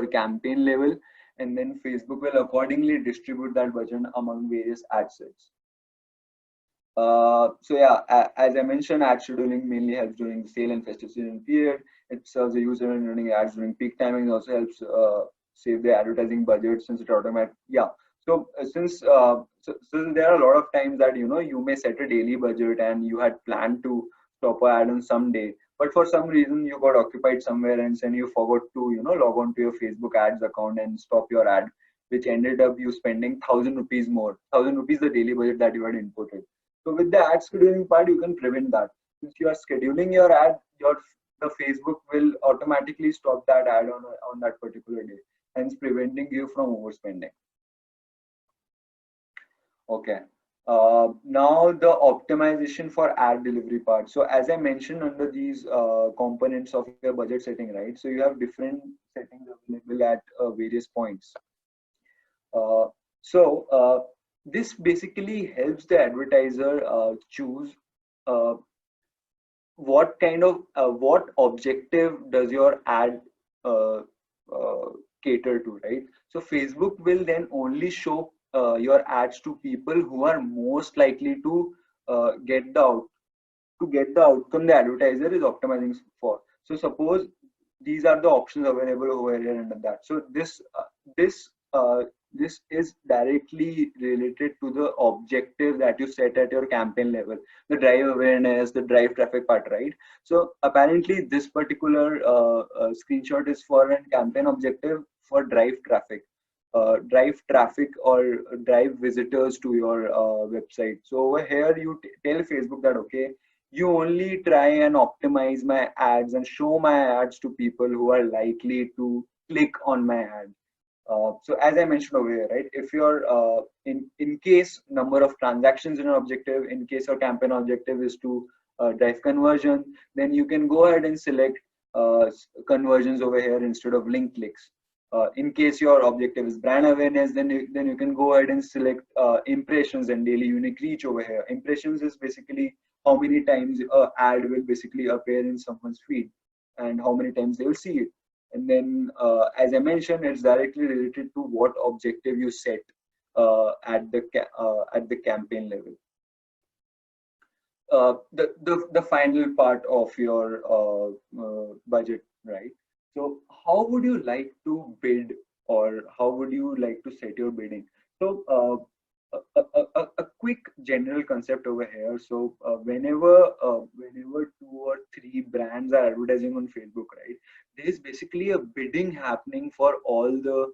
campaign level, and then Facebook will accordingly distribute that budget among various ad sets. So yeah, as I mentioned, ad scheduling mainly helps during the sale and festive season period. It serves the user in running ads during peak timing. It also helps save the advertising budget since it automatic. Yeah. So since there are a lot of times that you may set a daily budget and you had planned to stop an ad on some day, but for some reason you got occupied somewhere else and you forgot to log on to your Facebook ads account and stop your ad, which ended up you spending 1,000 rupees more, 1,000 rupees the daily budget that you had inputted. So with the ad scheduling part, you can prevent that. Since you are scheduling your ad, the Facebook will automatically stop that ad on that particular day, hence preventing you from overspending. Okay. Now the optimization for ad delivery part. So as I mentioned under these components of your budget setting, right? So you have different settings available at various points. Uh, so this basically helps the advertiser choose uh, what objective does your ad uh, uh, cater to, right? So Facebook will then only show your ads to people who are most likely to get the outcome the advertiser is optimizing for. So suppose these are the options available over here under that. So this uh, this is directly related to the objective that you set at your campaign level, the drive awareness, the drive traffic part, right? So apparently this particular screenshot is for a campaign objective for drive traffic or drive visitors to your website. So over here you tell Facebook that okay, you only try and optimize my ads and show my ads to people who are likely to click on my ad. So as I mentioned over here, right? If you're in case number of transactions in an objective, in case your campaign objective is to drive conversion, then you can go ahead and select conversions over here instead of link clicks. In case your objective is brand awareness, then you can go ahead and select impressions and daily unique reach over here. Impressions is basically how many times a ad will basically appear in someone's feed and how many times they will see it. And then as I mentioned, it's directly related to what objective you set at the campaign level. The final part of your budget, right? So how would you like to bid, or how would you like to set your bidding? So a quick general concept over here. So whenever two or three brands are advertising on Facebook, right, there is basically a bidding happening for all the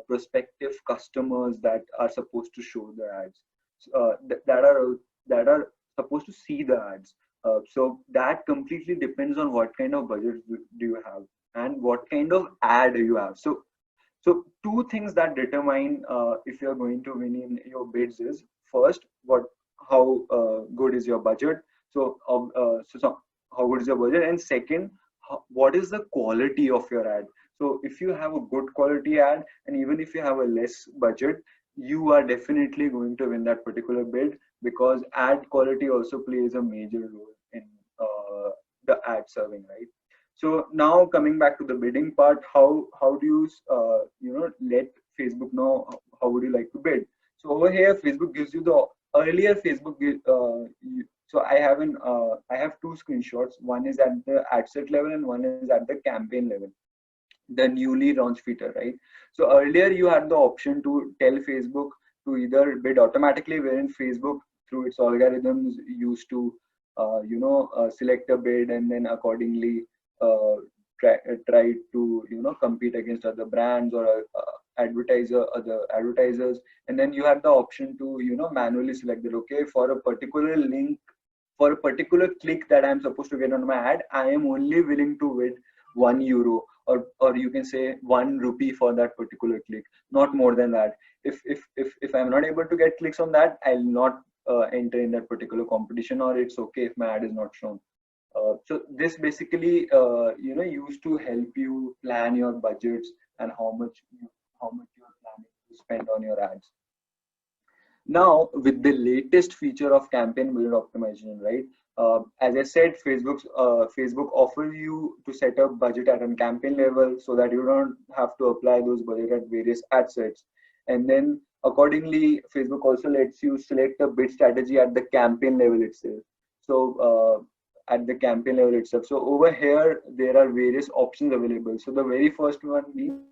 prospective customers that are supposed to show the ads, that are supposed to see the ads. So that completely depends on what kind of budget do you have and what kind of ad you have. So two things that determine if you're going to win in your bids is first, how good is your budget? So how good is your budget? And second, what is the quality of your ad? So if you have a good quality ad, and even if you have a less budget, you are definitely going to win that particular bid, because ad quality also plays a major role in the ad serving, right? So now coming back to the bidding part, how do you let Facebook know how would you like to bid? So over here, Facebook gives you the earlier Facebook. So I have two screenshots. One is at the ad set level and one is at the campaign level, the newly launched feature, right? So earlier you had the option to tell Facebook to either bid automatically, wherein Facebook through its algorithms used to select a bid and then accordingly uh, try to compete against other brands or other advertisers, and then you have the option to manually select that, okay, for a particular link, for a particular click that I'm supposed to get on my ad, I am only willing to bid €1, or you can say ₹1 for that particular click, not more than that. If I'm not able to get clicks on that, I'll not enter in that particular competition, or it's okay if my ad is not shown. So this basically used to help you plan your budgets and how much you're planning to spend on your ads. Now, with the latest feature of campaign budget optimization, right? As I said, Facebook offers you to set up budget at a campaign level so that you don't have to apply those budget at various ad sets. And then accordingly, Facebook also lets you select a bid strategy at the campaign level itself. So at the campaign level itself. So over here, there are various options available. So the very first one being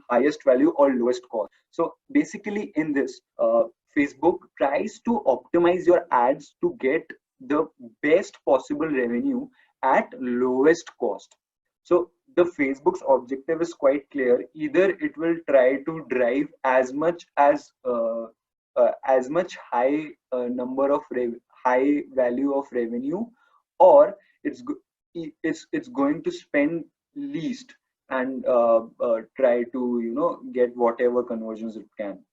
highest value or lowest cost. So basically in this, Facebook tries to optimize your ads to get the best possible revenue at lowest cost. So the Facebook's objective is quite clear. Either it will try to drive as much high number of high value of revenue, or it's going to spend least and try to get whatever conversions it can.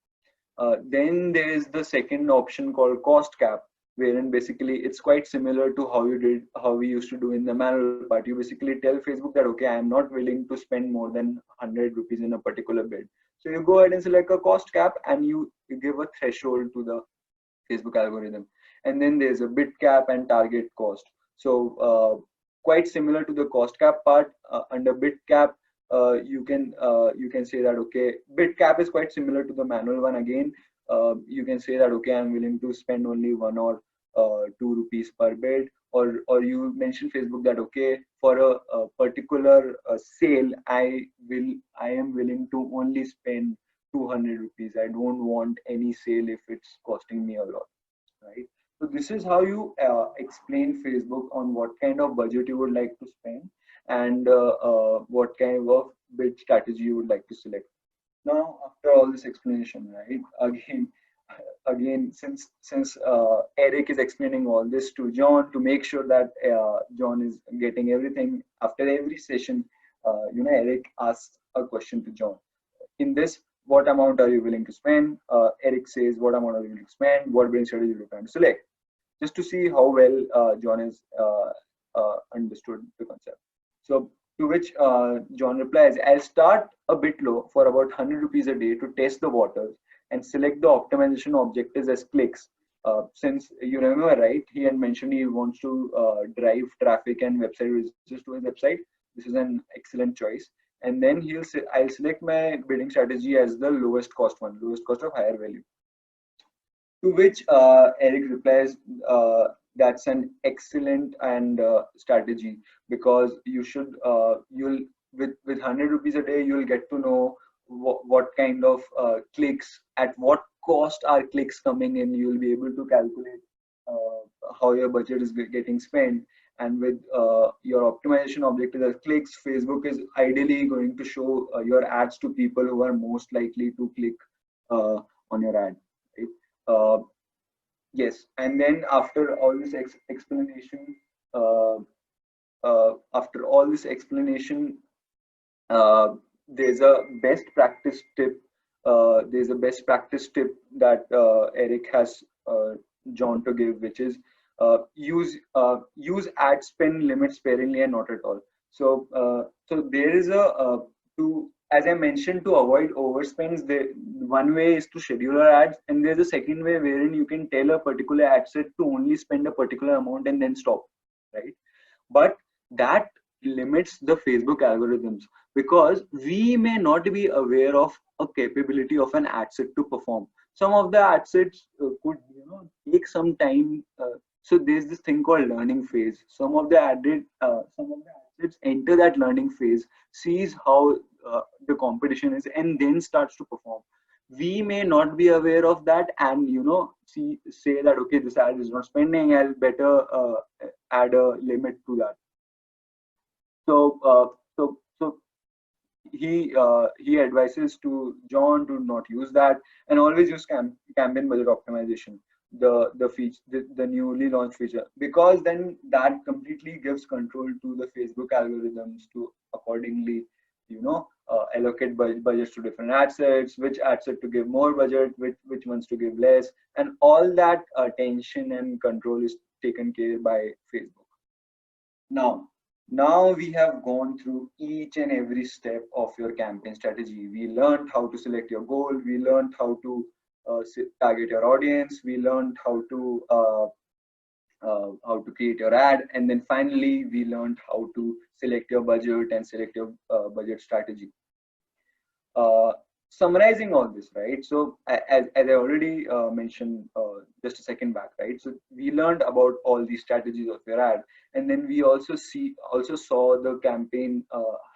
Then there is the second option called cost cap, wherein basically it's quite similar to how we used to do in the manual part. You basically tell Facebook that, okay, I am not willing to spend more than ₹100 in a particular bid. So you go ahead and select a cost cap, and you give a threshold to the Facebook algorithm. And then there's a bid cap and target cost. So quite similar to the cost cap part. Under bid cap, you can say that, okay, bid cap is quite similar to the manual one. Again, you can say that, okay, I'm willing to spend only ₹1 or ₹2 per bid, or you mention Facebook that, okay, for a particular sale, I am willing to only spend ₹200. I don't want any sale if it's costing me a lot, right? So this is how you explain Facebook on what kind of budget you would like to spend, and what kind of bid strategy you would like to select. Now, after all this explanation, right? Again, since Eric is explaining all this to John to make sure that John is getting everything, after every session, Eric asks a question to John. In this, what amount are you willing to spend? Eric says, what amount are you willing to spend? What bidding strategy are you trying to select? Just to see how well John has understood the concept. So to which John replies, I'll start a bit low for about ₹100 a day to test the waters and select the optimization objectives as clicks. Since you remember, right, he had mentioned he wants to drive traffic and website visitors to his website. This is an excellent choice. And then I'll select my bidding strategy as the lowest cost one, lowest cost of higher value. To which Eric replies, that's an excellent and strategy, because you should you'll with ₹100 a day, you'll get to know what kind of clicks, at what cost are clicks coming in. You'll be able to calculate how your budget is getting spent. And with your optimization objective as clicks, Facebook is ideally going to show your ads to people who are most likely to click on your ad, right? Yes, and then after all this explanation, there's a best practice tip. That Eric has John to give, which is use ad spend limit sparingly and not at all. So there is as I mentioned, to avoid overspends, one way is to schedule your ads, and there's a second way wherein you can tell a particular ad set to only spend a particular amount and then stop, right? But that limits the Facebook algorithms, because we may not be aware of a capability of an ad set to perform. Some of the ad sets could take some time. So there's this thing called learning phase. Some of the ad sets enter that learning phase, sees how the competition is, and then starts to perform. We may not be aware of that, and say that, okay, this ad is not spending, I'll better add a limit to that. So he advises to John to not use that, and always use campaign budget optimization, the feature, the newly launched feature, because then that completely gives control to the Facebook algorithms to accordingly, allocate budgets to different ad sets, which ad set to give more budget, which ones to give less, and all that attention and control is taken care by Facebook. Now we have gone through each and every step of your campaign strategy. We learned how to select your goal. We learned how to target your audience. We learned how to create your ad, and then finally we learned how to select your budget and select your budget strategy. uh, Summarizing all this, right? So as I already mentioned just a second back, right? So we learned about all these strategies of your ad, and then we also saw the campaign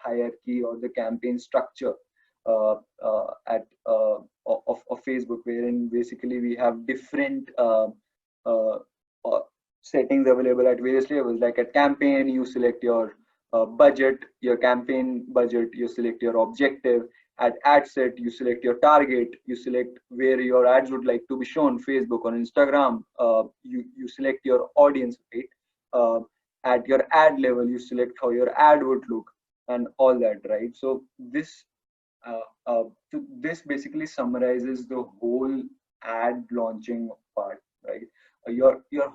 hierarchy or the campaign structure of Facebook, wherein basically we have different uh, uh, settings available at various levels. Like at campaign, you select your budget, your campaign budget, you select your objective. At ad set, you select your target, you select where your ads would like to be shown, Facebook or Instagram. You select your audience, right? At your ad level, you select how your ad would look and all that, right? So this basically summarizes the whole ad launching part, right? Your whole